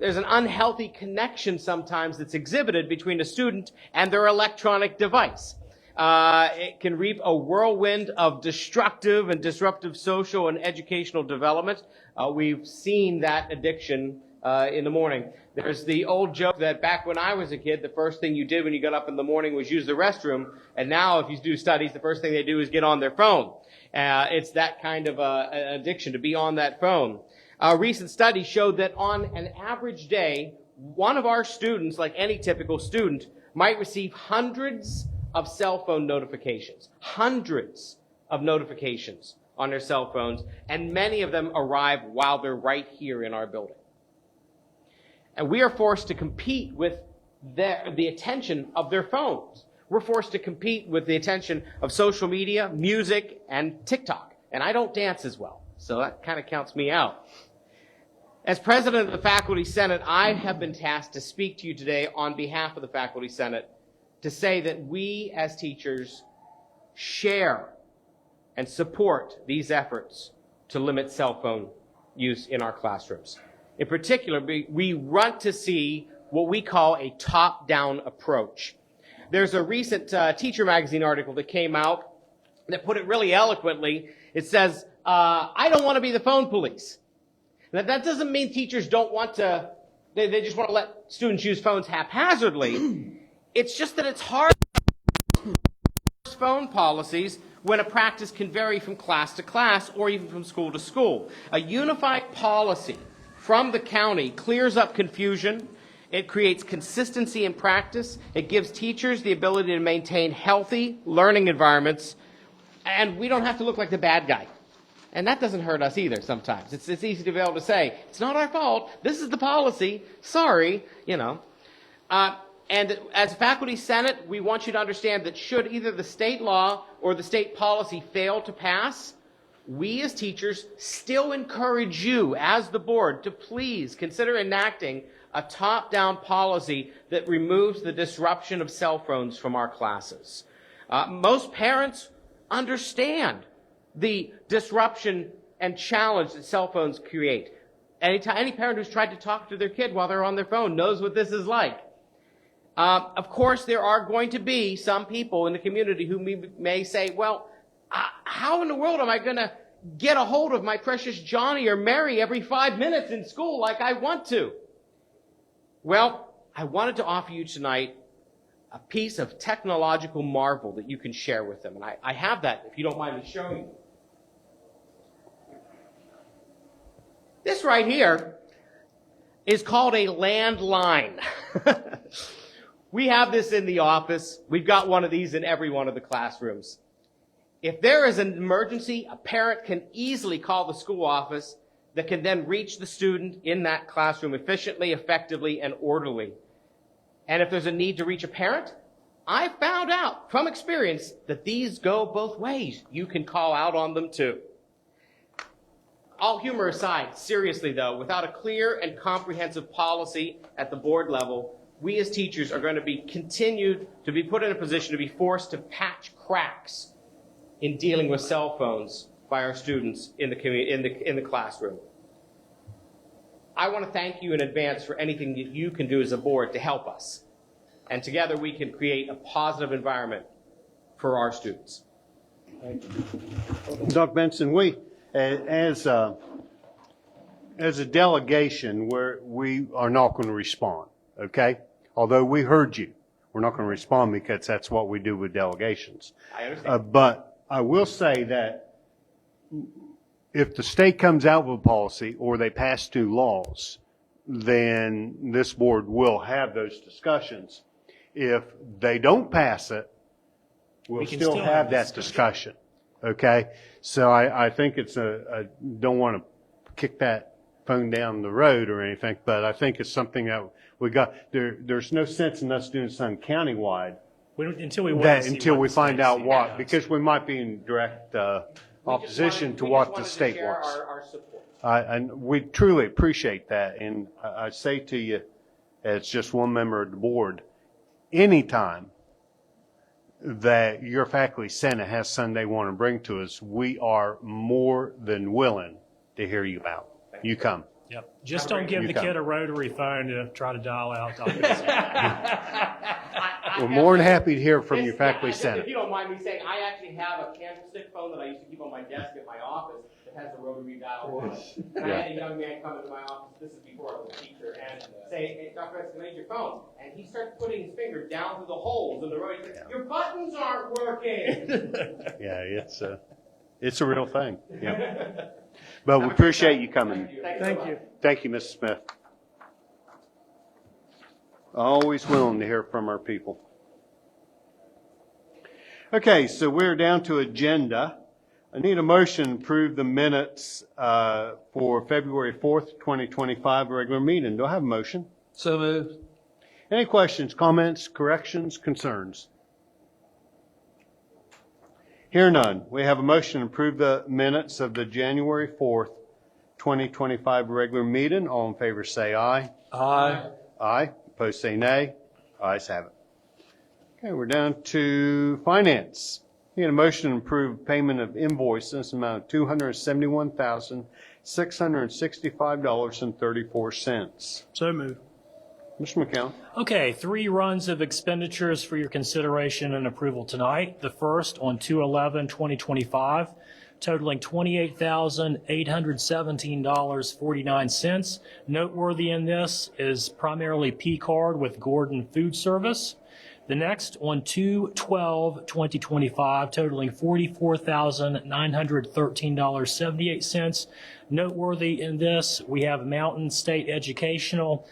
there's an unhealthy connection sometimes that's exhibited between a student and their electronic device. It can reap a whirlwind of destructive and disruptive social and educational development. We've seen that addiction in the morning. There's the old joke that back when I was a kid, the first thing you did when you got up in the morning was use the restroom. And now if you do studies, the first thing they do is get on their phone. It's that kind of an addiction to be on that phone. A recent study showed that on an average day, one of our students, like any typical student, might receive hundreds of cell phone notifications. Hundreds of notifications on their cell phones, and many of them arrive while they're right here in our building. And we are forced to compete with the attention of their phones. We're forced to compete with the attention of social media, music, and TikTok. And I don't dance as well, so that kind of counts me out. As president of the Faculty Senate, I have been tasked to speak to you today on behalf of the Faculty Senate to say that we as teachers share and support these efforts to limit cell phone use in our classrooms. In particular, we want to see what we call a top-down approach. There's a recent Teacher Magazine article that came out that put it really eloquently. It says, I don't want to be the phone police. Now, that doesn't mean teachers don't want to, they just want to let students use phones haphazardly. It's just that it's hard to phone policies when a practice can vary from class to class or even from school to school. A unified policy from the county clears up confusion. It creates consistency in practice. It gives teachers the ability to maintain healthy learning environments. And we don't have to look like the bad guy. And that doesn't hurt us either sometimes. It's easy to be able to say, it's not our fault. This is the policy. Sorry, you know. And as Faculty Senate, we want you to understand that should either the state law or the state policy fail to pass, we as teachers still encourage you as the board to please consider enacting a top-down policy that removes the disruption of cell phones from our classes. Most parents understand the disruption and challenge that cell phones create. Any parent who's tried to talk to their kid while they're on their phone knows what this is like. Of course, there are going to be some people in the community who may say, well, how in the world am I going to get a hold of my precious Johnny or Mary every 5 minutes in school like I want to? Well, I wanted to offer you tonight a piece of technological marvel that you can share with them. And I have that, if you don't mind me showing you. This right here is called a landline. We have this in the office. We've got one of these in every one of the classrooms. If there is an emergency, a parent can easily call the school office that can then reach the student in that classroom efficiently, effectively, and orderly. And if there's a need to reach a parent, I found out from experience that these go both ways. You can call out on them too. All humor aside, seriously though, without a clear and comprehensive policy at the board level, we as teachers are going to be continued to be put in a position to be forced to patch cracks in dealing with cell phones by our students in the classroom. I want to thank you in advance for anything that you can do as a board to help us. And together we can create a positive environment for our students. Dr. Benson, we, as a delegation, we are not going to respond, okay? Although we heard you, we're not going to respond because that's what we do with delegations. I understand. But I will say that if the state comes out with a policy or they pass new laws, then this board will have those discussions. If they don't pass it, we'll still have that discussion. Okay? So I think it's I don't want to kick that phone down the road or anything, but I think it's something that we got. There's no sense in us doing something countywide Until we find out what, because we might be in direct opposition to what the state wants. Our support. And we truly appreciate that. And I say to you, as just one member of the board, anytime that your faculty senate has something they want to bring to us, we are more than willing to hear you out. You come. Yep. Just don't give the kid a rotary phone to try to dial out. We're more than happy to hear from your faculty senate. If you don't mind me saying, I actually have a candlestick phone that I used to keep on my desk at my office that has a rotary dial on it. And I had a young man come into my office, this is before I was a teacher, and say, hey, Dr. Benson, I need your phone. And he starts putting his finger down through the holes in the rotary. He's like, your buttons aren't working. Yeah, it's a real thing. Yeah. But we appreciate you coming. Thank you. Thank you, Mrs. Smith. Always willing to hear from our people. Okay, so we're down to agenda. I need a motion to approve the minutes for February 4th, 2025 regular meeting. Do I have a motion? So moved. Any questions, comments, corrections, concerns? Hear none. We have a motion to approve the minutes of the January 4th, 2025 regular meeting. All in favor say aye. Aye. Aye. Opposed say nay. Ayes have it. Okay, we're down to finance. Need a motion to approve payment of invoices amount of $271,665.34. So moved. Mr. McCown. Okay, 3 runs of expenditures for your consideration and approval tonight. The first on 2/11/2025, totaling $28,817.49. Noteworthy in this is primarily P-card with Gordon Food Service. The next on 2/12/2025, totaling $44,913.78. Noteworthy in this, we have Mountain State Educational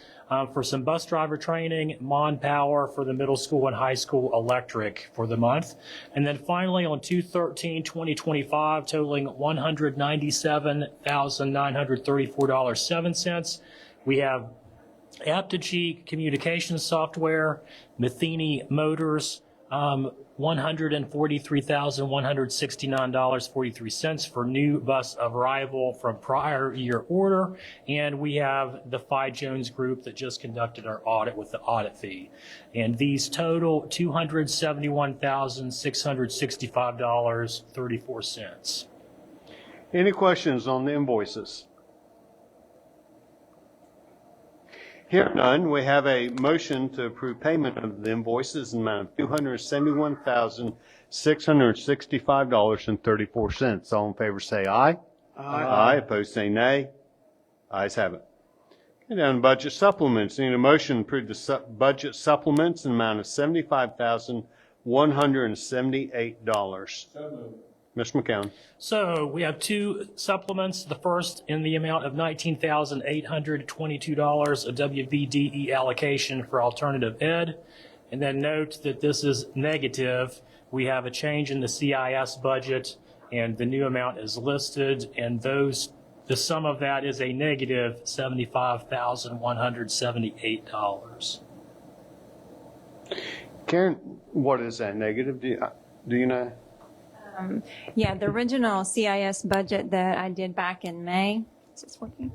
for some bus driver training, Mon Power for the middle school and high school electric for the month. And then finally on 2/13/2025, totaling $197,934.07. We have Apogee Communications Software, Matheny Motors, $143,169.43 for new bus arrival from prior year order. And we have the Phi Jones Group that just conducted our audit with the audit fee. And these total $271,665.34. Any questions on the invoices? Here none, we have a motion to approve payment of the invoices in the amount of $271,665.34. All in favor say aye. Aye. Opposed say nay. Ayes have it. Okay, down to budget supplements. Need a motion to approve the budget supplements in the amount of $75,178. So moved. Mr. McCown. So we have 2 supplements. The first in the amount of $19,822, a WVDE allocation for alternative ed. And then note that this is negative. We have a change in the CIS budget and the new amount is listed, and the sum of that is a negative $75,178. Karen, what is that negative? Do you know? Yeah, the original CIS budget that I did back in May, is this working?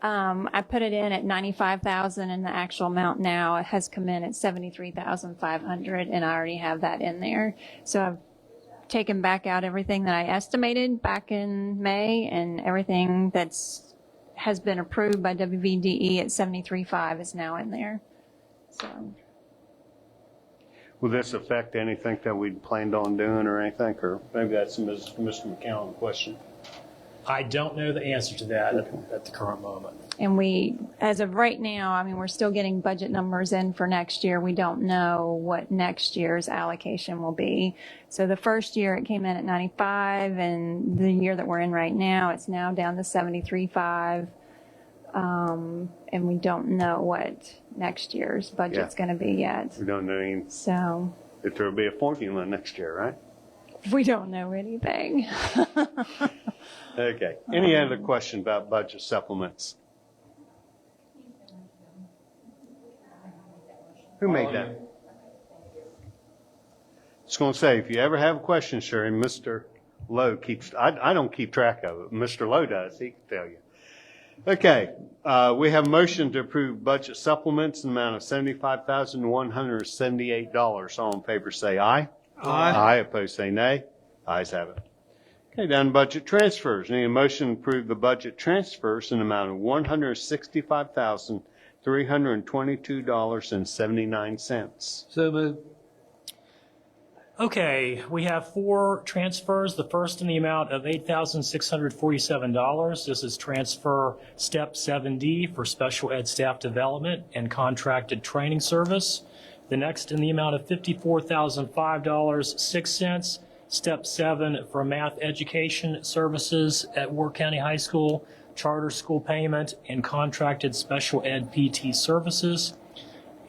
I put it in at 95,000 and the actual amount now has come in at 73,500 and I already have that in there. So I've taken back out everything that I estimated back in May and everything has been approved by WVDE at 73.5 is now in there. So. Will this affect anything that we'd planned on doing or anything? Or maybe that's a Mr. McCown question. I don't know the answer to that at the current moment. And we, as of right now, I mean, we're still getting budget numbers in for next year. We don't know what next year's allocation will be. So the first year it came in at 95, and the year that we're in right now, it's now down to 73.5. And we don't know what next year's budget's going to be yet. We don't know So if there'll be a formula next year, right? we don't know anything. Okay. Any other question about budget supplements? Who made that? Just going to say, if you ever have a question, Sherry, Mr. Lowe keeps, I don't keep track of it. Mr. Lowe does. He can tell you. Okay. We have a motion to approve budget supplements in the amount of $75,178. All in favor say aye. Aye. Aye. Opposed say nay. Ayes have it. Okay, down to budget transfers. Need a motion to approve the budget transfers in the amount of $165,322.79. So moved. Okay, we have 4 transfers. The first in the amount of $8,647. This is transfer step 7D for special ed staff development and contracted training service. The next in the amount of $54,005.06. Step 7 for math education services at Ward County High School, charter school payment, and contracted special ed PT services.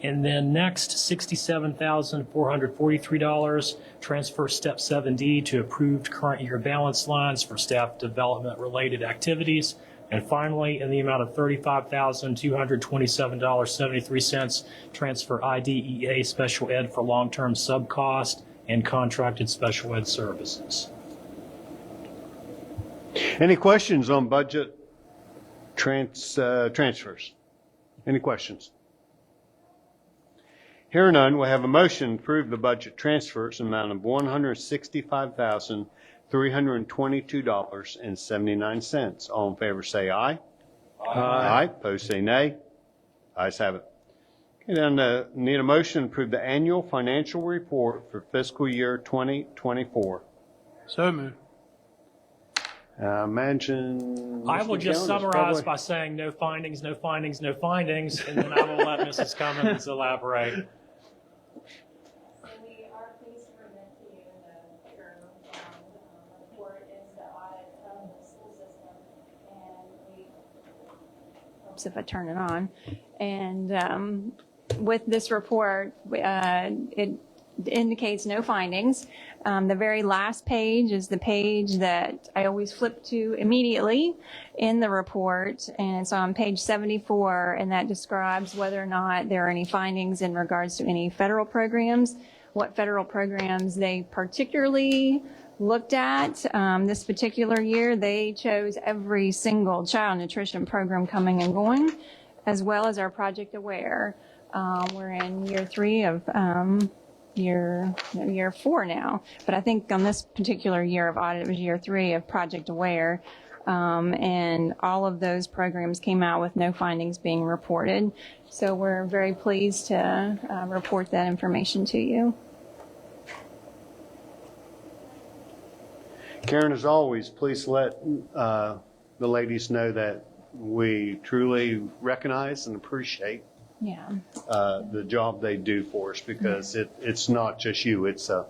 And then next, $67,443, transfer step 7D to approved current year balance lines for staff development related activities. And finally, in the amount of $35,227.73, transfer IDEA special ed for long-term sub-cost and contracted special ed services. Any questions on budget transfers? Any questions? Hearing none, we have a motion to approve the budget transfers in the amount of $165,322.79. All in favor say aye. Aye. Opposed say nay. Ayes have it. Okay, then need a motion to approve the annual financial report for fiscal year 2024. So moved. Imagine. I will Mr. just Jones summarize probably- by saying no findings, no findings, no findings, and then I will let Mrs. Cummins elaborate. So we are pleased to present to you the report is the audit of the school system, and we hopes if I turn it on. And with this report, it indicates no findings. The very last page is the page that I always flip to immediately in the report, and it's on page 74, and that describes whether or not there are any findings in regards to any federal programs, what federal programs they particularly looked at. This particular year, they chose every single child nutrition program coming and going, as well as our Project Aware. We're in year 3 of year 4 now, but I think on this particular year of audit, it was year 3 of Project Aware. And all of those programs came out with no findings being reported. So we're very pleased to report that information to you. Karen, as always, please let the ladies know that we truly recognize and appreciate Yeah. the job they do for us, because it's not just you, it's a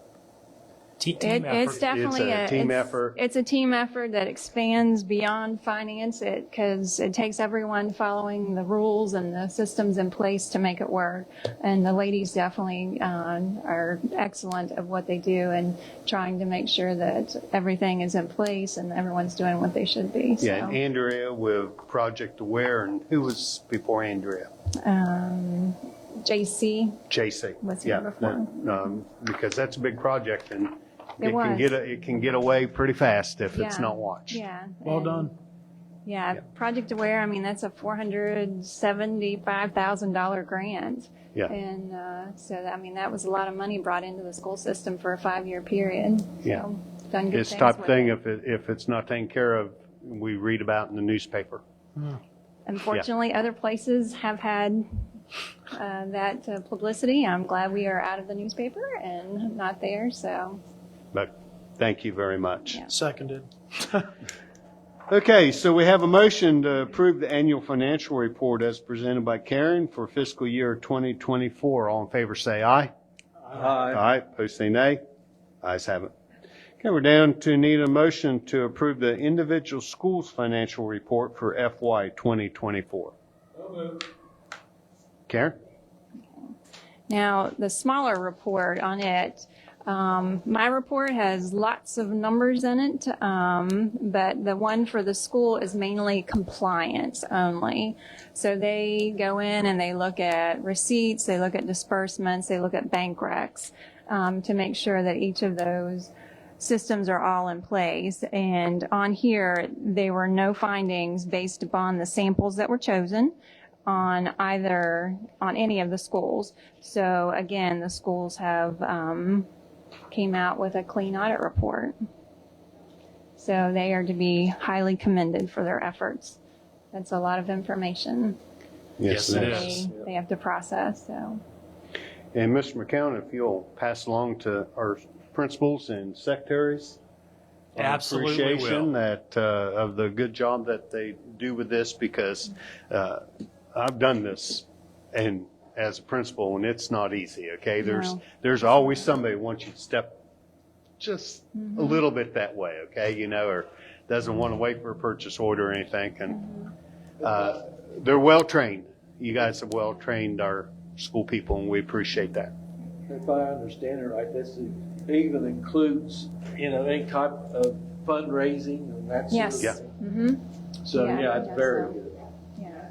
Team It's effort. definitely It's a team effort. It's a team effort that expands beyond finance, because it takes everyone following the rules and the systems in place to make it work. And the ladies definitely are excellent at what they do and trying to make sure that everything is in place and everyone's doing what they should be. So. Yeah, and Andrea with Project Aware, and who was before Andrea? JC JC. was here Yeah, before. because that's a big project and It was. it can get away pretty fast if it's Yeah. not watched. Yeah. Well and- done. Yeah, Project Aware, I mean, that's a $475,000 grant. Yeah. And so, I mean, that was a lot of money brought into the school system for a 5-year period. Yeah. So, done good It's things type of with thing, it. if it's not taken care of, we read about in the newspaper. Unfortunately, other places have had that publicity. I'm glad we are out of the newspaper and not there, so. But thank you very much. Yeah. Seconded. Okay, so we have a motion to approve the annual financial report as presented by Karen for fiscal year 2024. All in favor, say aye. Aye. Aye, opposed say nay. Ayes have it. Okay, we're down to need a motion to approve the individual schools financial report for FY 2024. Karen? Now, the smaller report on it, my report has lots of numbers in it, but the one for the school is mainly compliance only. So they go in and they look at receipts, they look at disbursements, they look at bank recs to make sure that each of those systems are all in place. And on here, there were no findings based upon the samples that were chosen on any of the schools. So again, the schools have came out with a clean audit report. So they are to be highly commended for their efforts. That's a lot of information Yes, it is. is. they have to process, so. And Mr. McCown, if you'll pass along to our principals and secretaries. our Absolutely appreciation will. that, of the good job that they do with this, because I've done this and as a principal, and it's not easy, okay? No. There's always somebody who wants you to step just a little bit that way, okay? You know, or doesn't want to wait for a purchase order or anything. And they're well-trained. You guys have well-trained our school people, and we appreciate that. If I understand it right, this even includes, any type of fundraising and that sort Yes. of Yeah. thing. Mm-hmm. So, yeah, it's yes, very so. good. Yeah,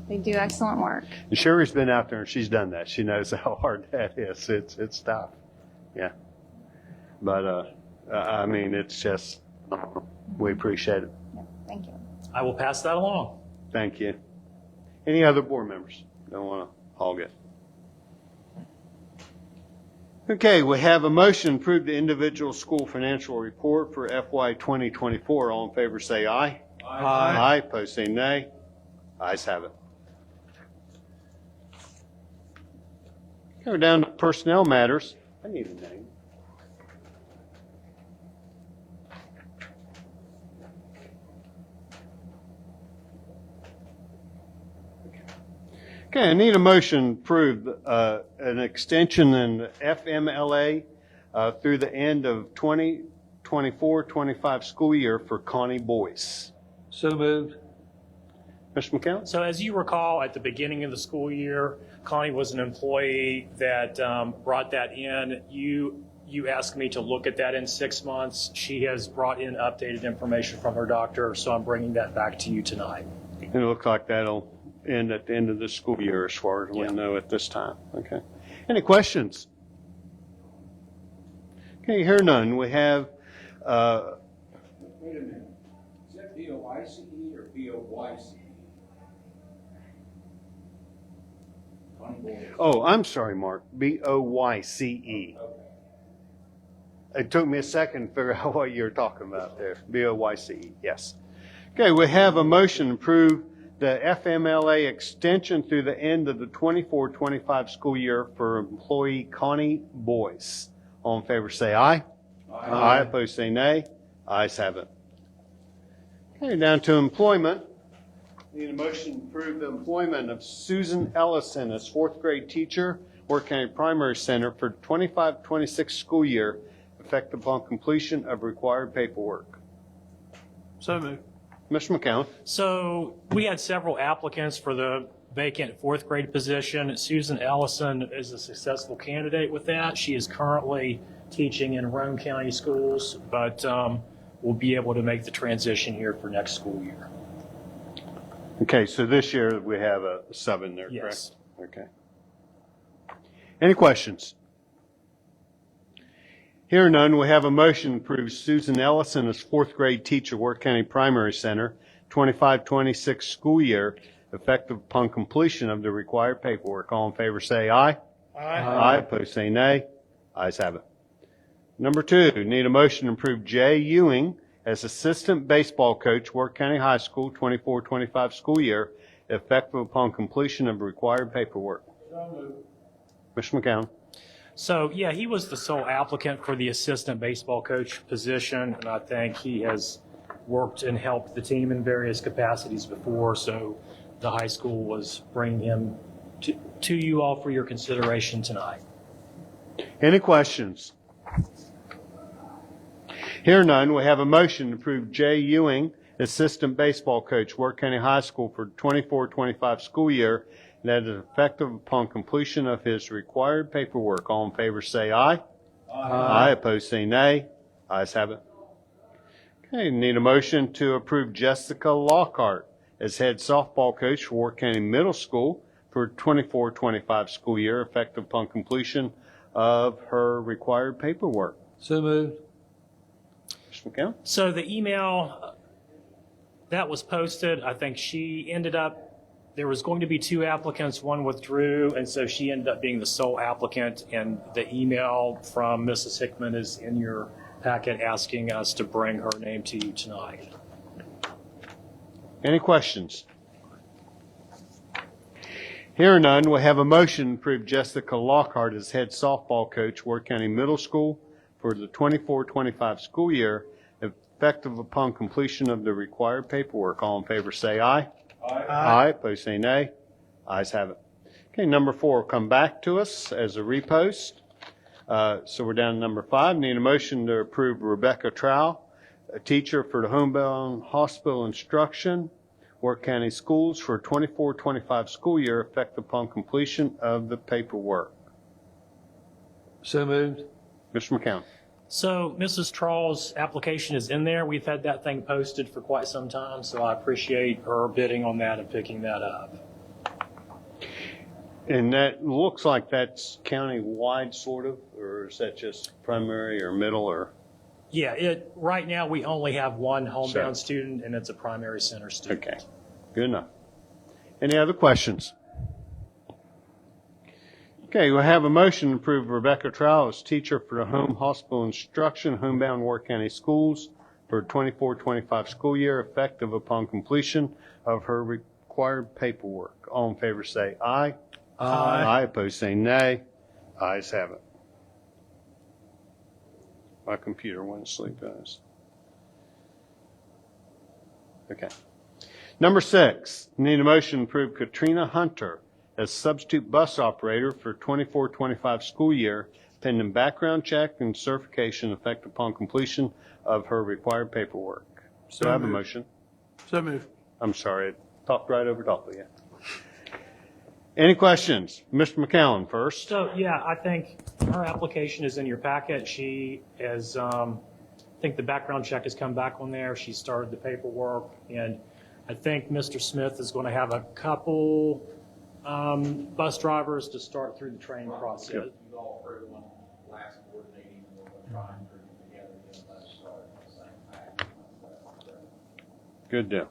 they do excellent work. And Sherry's been out there and she's done that. She knows how hard that is. It's tough. Yeah. But, I mean, it's just, we appreciate it. Yeah, thank you. I will pass that along. Thank you. Any other board members? Don't want to hog it. Okay, we have a motion to approve the individual school financial report for FY 2024. All in favor say aye. Aye. Opposed say nay. Ayes have it. Okay, we're down to personnel matters. I need a name. Okay, I need a motion to approve an extension in the FMLA through the end of 2024-25 school year for Connie Boyce. So moved. Mr. McCown? So as you recall, at the beginning of the school year, Connie was an employee that brought that in. You asked me to look at that in 6 months. She has brought in updated information from her doctor, so I'm bringing that back to you tonight. It looks like that'll end at the end of the school year as far as we Yeah. know at this time. Okay. Any questions? Okay, hear none. We have, Wait a minute. Is that BOICE or BOYCE? oh, I'm sorry, Mark, B-O-Y-C-E. It took me a second to figure out what you were talking about there. B-O-Y-C-E, yes. Okay, we have a motion to approve the FMLA extension through the end of the 24-25 school year for employee Connie Boyce. All in favor say aye. Aye. Opposed say nay. Ayes have it. Okay, down to employment. Need a motion to approve the employment of Susan Ellison as fourth grade teacher, Worth County Primary Center for 25-26 school year, effective upon completion of required paperwork. So moved. Mr. McCown? So we had several applicants for the vacant fourth grade position. Susan Ellison is a successful candidate with that. She is currently teaching in Roane County schools, but will be able to make the transition here for next school year. Okay, so this year we have a sub in there, correct? Yes. Okay. Any questions? Hearing none, we have a motion to approve Susan Ellison as fourth grade teacher, Worth County Primary Center, 25-26 school year, effective upon completion of the required paperwork. All in favor say aye. Aye. Opposed say nay. Ayes have it. Number 2, need a motion to approve Jay Ewing as assistant baseball coach, Worth County High School, 24-25 school year, effective upon completion of required paperwork. Mr. McCown. So, yeah, he was the sole applicant for the assistant baseball coach position, and I think he has worked and helped the team in various capacities before, so the high school was bringing him to you all for your consideration tonight. Any questions? Hear none, we have a motion to approve Jay Ewing, assistant baseball coach, Worth County High School for 24-25 school year, and that is effective upon completion of his required paperwork. All in favor say aye. Aye. Opposed say nay. Ayes have it. Okay, need a motion to approve Jessica Lockhart as head softball coach for Worth County Middle School for 24-25 school year, effective upon completion of her required paperwork. So moved. Mr. McCown? So the email that was posted, I think she ended up, there was going to be 2 applicants, one withdrew, and so she ended up being the sole applicant, and the email from Mrs. Hickman is in your packet asking us to bring her name to you tonight. Any questions? Hearing none, we have a motion to approve Jessica Lockhart as head softball coach, Worth County Middle School for the 24-25 school year, effective upon completion of the required paperwork. All in favor say aye. Aye. Opposed say nay. Ayes have it. Okay, number 4 will come back to us as a repost. So we're down to number 5. Need a motion to approve Rebecca Trowell, a teacher for the Homebound Hospital Instruction, Worth County Schools for 24-25 school year, effective upon completion of the paperwork. So moved. Mr. McCown. So Mrs. Trawl's application is in there. We've had that thing posted for quite some time, so I appreciate her bidding on that and picking that up. And that looks like that's county-wide sort of, or is that just primary or middle or? Yeah, right now we only have one homebound Sure. student, and it's a primary center student. Okay, good enough. Any other questions? Okay, we'll have a motion to approve Rebecca Trowell as teacher for the home hospital instruction, Homebound Worth County Schools for 24-25 school year, effective upon completion of her required paperwork. All in favor say aye. Aye. Aye. Opposed say nay. Ayes have it. My computer went to sleep, guys. Okay. Number 6, need a motion to approve Katrina Hunter as substitute bus operator for 24-25 school year, pending background check and certification, effective upon completion of her required paperwork. So I have a motion. So moved. I'm sorry, I talked right over top of you. Any questions? Mr. McCown first. So, yeah, I think her application is in your packet. She has, I think the background check has come back on there. She started the paperwork, and I think Mr. Smith is going to have a couple bus drivers to start through the training process. Good. You all heard one last board meeting, we're going to try and bring it together, get that started at the same time. Good deal.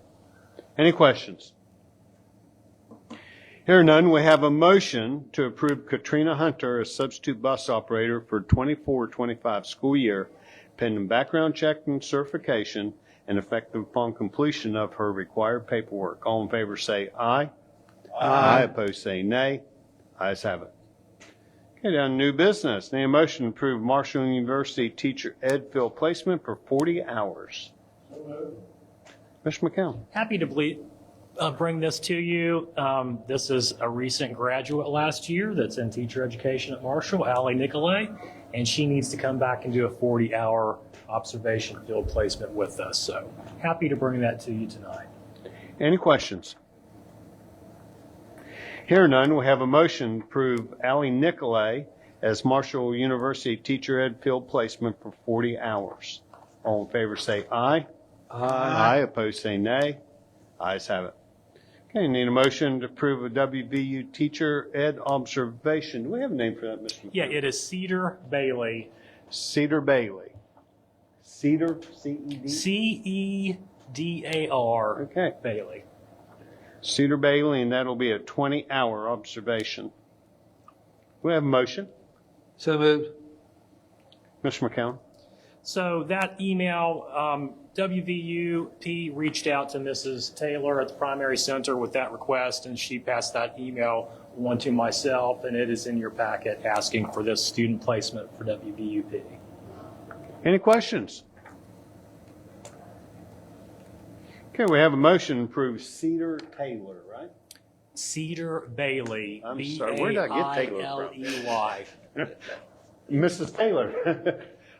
Any questions? Hearing none, we have a motion to approve Katrina Hunter as substitute bus operator for 24-25 school year, pending background check and certification, and effective upon completion of her required paperwork. All in favor say aye. Aye. Opposed say nay. Ayes have it. Okay, down to new business. Need a motion to approve Marshall University teacher ed field placement for 40 hours. Mr. McCown. Happy to bring this to you. This is a recent graduate last year that's in teacher education at Marshall, Allie Nicolay, and she needs to come back and do a 40-hour observation field placement with us. So happy to bring that to you tonight. Any questions? Hearing none, we have a motion to approve Allie Nicolay as Marshall University teacher ed field placement for 40 hours. All in favor say aye. Aye. Opposed say nay. Ayes have it. Okay, need a motion to approve a WVU teacher ed observation. Do we have a name for that, Mr. McClure? Yeah, it is Cedar Bailey. Cedar Bailey. Cedar, C-E-D? C-E-D-A-R. Okay. Bailey. Cedar Bailey, and that'll be a 20-hour observation. We have a motion. So moved. Mr. McCown? So that email, WVUP reached out to Mrs. Taylor at the primary center with that request, and she passed that email on to myself, and it is in your packet asking for this student placement for WVUP. Any questions? Okay, we have a motion to approve Cedar Taylor, right? Cedar Bailey. I'm sorry, where did I get Taylor from? B-A-I-L-E-Y. Mrs. Taylor.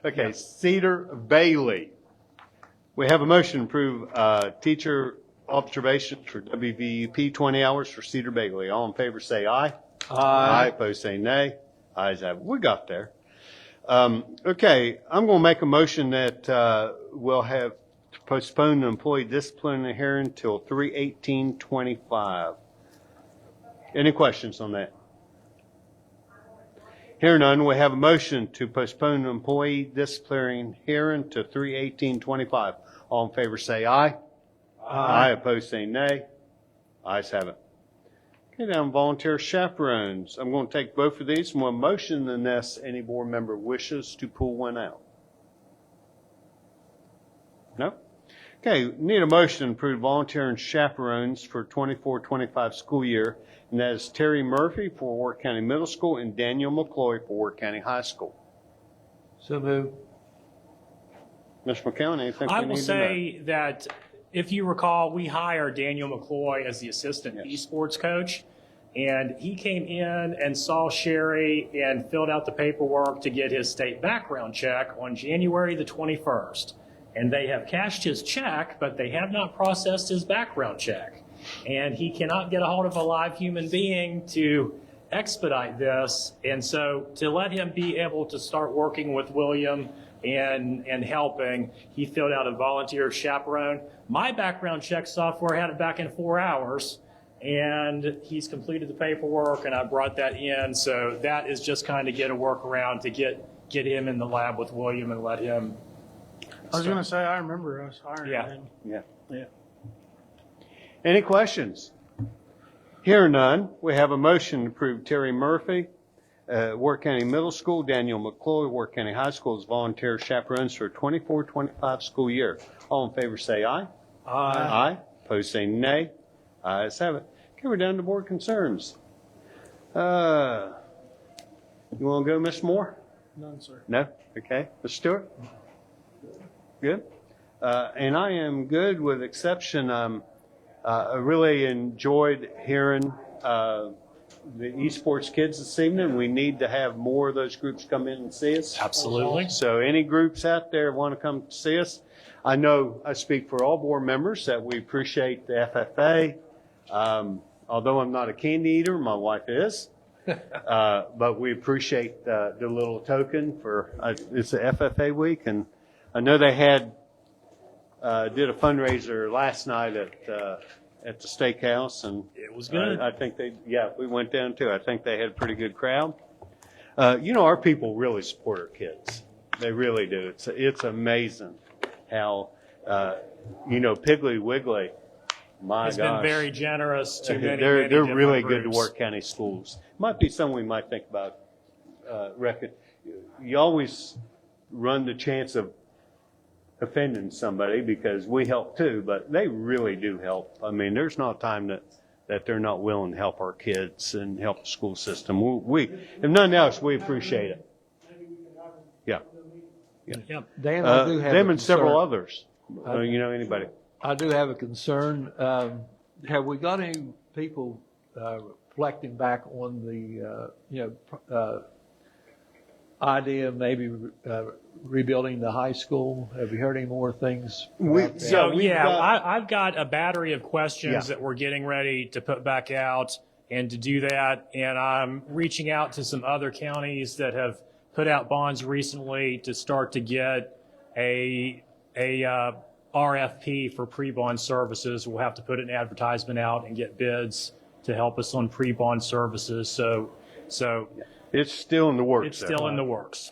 Okay, Cedar Bailey. We have a motion to approve teacher observations for WVUP 20 hours for Cedar Bailey. All in favor say aye. Aye. Opposed say nay. Ayes have it. We got there. Okay, I'm going to make a motion that we'll have to postpone the employee disciplinary hearing until 3/18/25. Any questions on that? Hearing none, we have a motion to postpone the employee disciplinary hearing to 3/18/25. All in favor say aye. Aye. Opposed say nay. Ayes have it. Okay, now volunteer chaperones. I'm going to take both of these in one motion unless any board member wishes to pull one out. No? Okay, need a motion to approve volunteer and chaperones for 24-25 school year, and that is Terry Murphy for Warwick County Middle School and Daniel McCloy for Warwick County High School. So moved. Mr. McCown, anything I we will need to know? say that if you recall, we hired Daniel McCloy as the assistant esports coach, and he came in and saw Sherry and filled out the paperwork to get his state background check on January the 21st. And they have cashed his check, but they have not processed his background check. And he cannot get a hold of a live human being to expedite this. And so to let him be able to start working with William and helping, he filled out a volunteer chaperone. My background check software had it back in 4 hours, and he's completed the paperwork, and I brought that in. So that is just kind of get a workaround to get him in the lab with William and let him. I was going to say, I remember us hiring him. Yeah. Yeah. Any questions? Hearing none, we have a motion to approve Terry Murphy, Warwick County Middle School, Daniel McCloy, Warwick County High School as volunteer chaperones for 24-25 school year. All in favor say aye. Aye. Aye. Opposed say nay. Ayes have it. Okay, we're down to board concerns. You want to go, Ms. Moore? None, sir. No? Okay. Ms. Stewart? Good. And I am good with exception. I really enjoyed hearing the esports kids this evening. We need to have more of those groups come in and see us. Absolutely. So any groups out there want to come see us, I know I speak for all board members that we appreciate the FFA. Although I'm not a candy eater, my wife is. But we appreciate the little token for it's the FFA week, and I know they had did a fundraiser last night at the steakhouse, and it was good. I think we went down too. I think they had a pretty good crowd. Our people really support our kids. They really do. It's amazing how Piggly Wiggly. My It's gosh. been very generous to many, They're many different really good to groups. Warwick County schools. Might be something we might think about. You always run the chance of offending somebody because we help too, but they really do help. I mean, there's not a time that they're not willing to help our kids and help the school system. We if nothing else, we appreciate it. Yeah. Yep. Dan, I do have them a and several concern. others. Anybody. I do have a concern. Have we got any people reflecting back on the, idea of maybe rebuilding the high school? Have you heard any more things? about that? I've got a battery of questions that we're getting ready to put back out and to do that. And I'm reaching out to some other counties that have put out bonds recently to start to get a RFP for pre-bond services. We'll have to put an advertisement out and get bids to help us on pre-bond services. So It's still in the works. it's still in the works.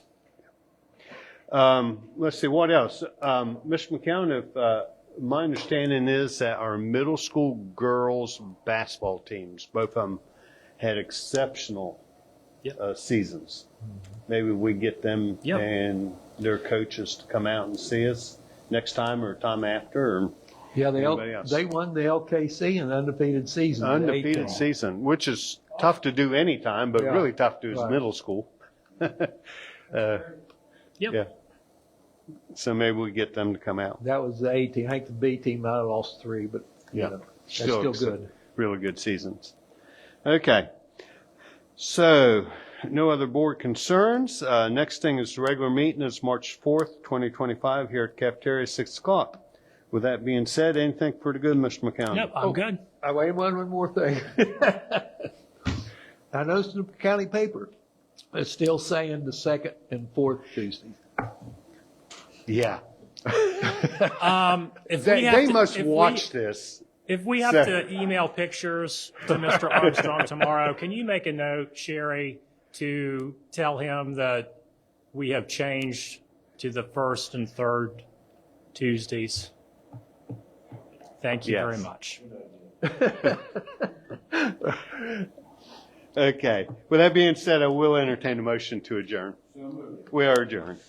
Let's see, what else? Mr. McCown, if, my understanding is that our middle school girls basketball teams, both of them had exceptional seasons. Maybe we get them Yep. and their coaches to come out and see us next time or time after, or Yeah, anybody else. they won the LKC an undefeated season. Undefeated 18. season, which is tough to do anytime, but Yeah. really tough to do as Right. middle school. Yep. Yeah. So maybe we get them to come out. That was the A team. I think the B team might have lost 3, but you Yeah. know, that's still good. Really good seasons. Okay. So, no other board concerns. Next thing is the regular meeting is March 4th, 2025 here at cafeteria, 6 o'clock. With that being said, anything for the good, Mr. McCown? Yep, I'm good. I wait one more thing. I noticed in the county paper, it's still saying the 2nd and 4th Tuesdays. Yeah. If They, we have they to- must if we- watch this. If we have So- to email pictures to Mr. Armstrong tomorrow, can you make a note, Sherry, to tell him that we have changed to the 1st and 3rd Tuesdays? Thank you very Yes. much. Okay. With that being said, I will entertain a motion to adjourn. We are adjourned.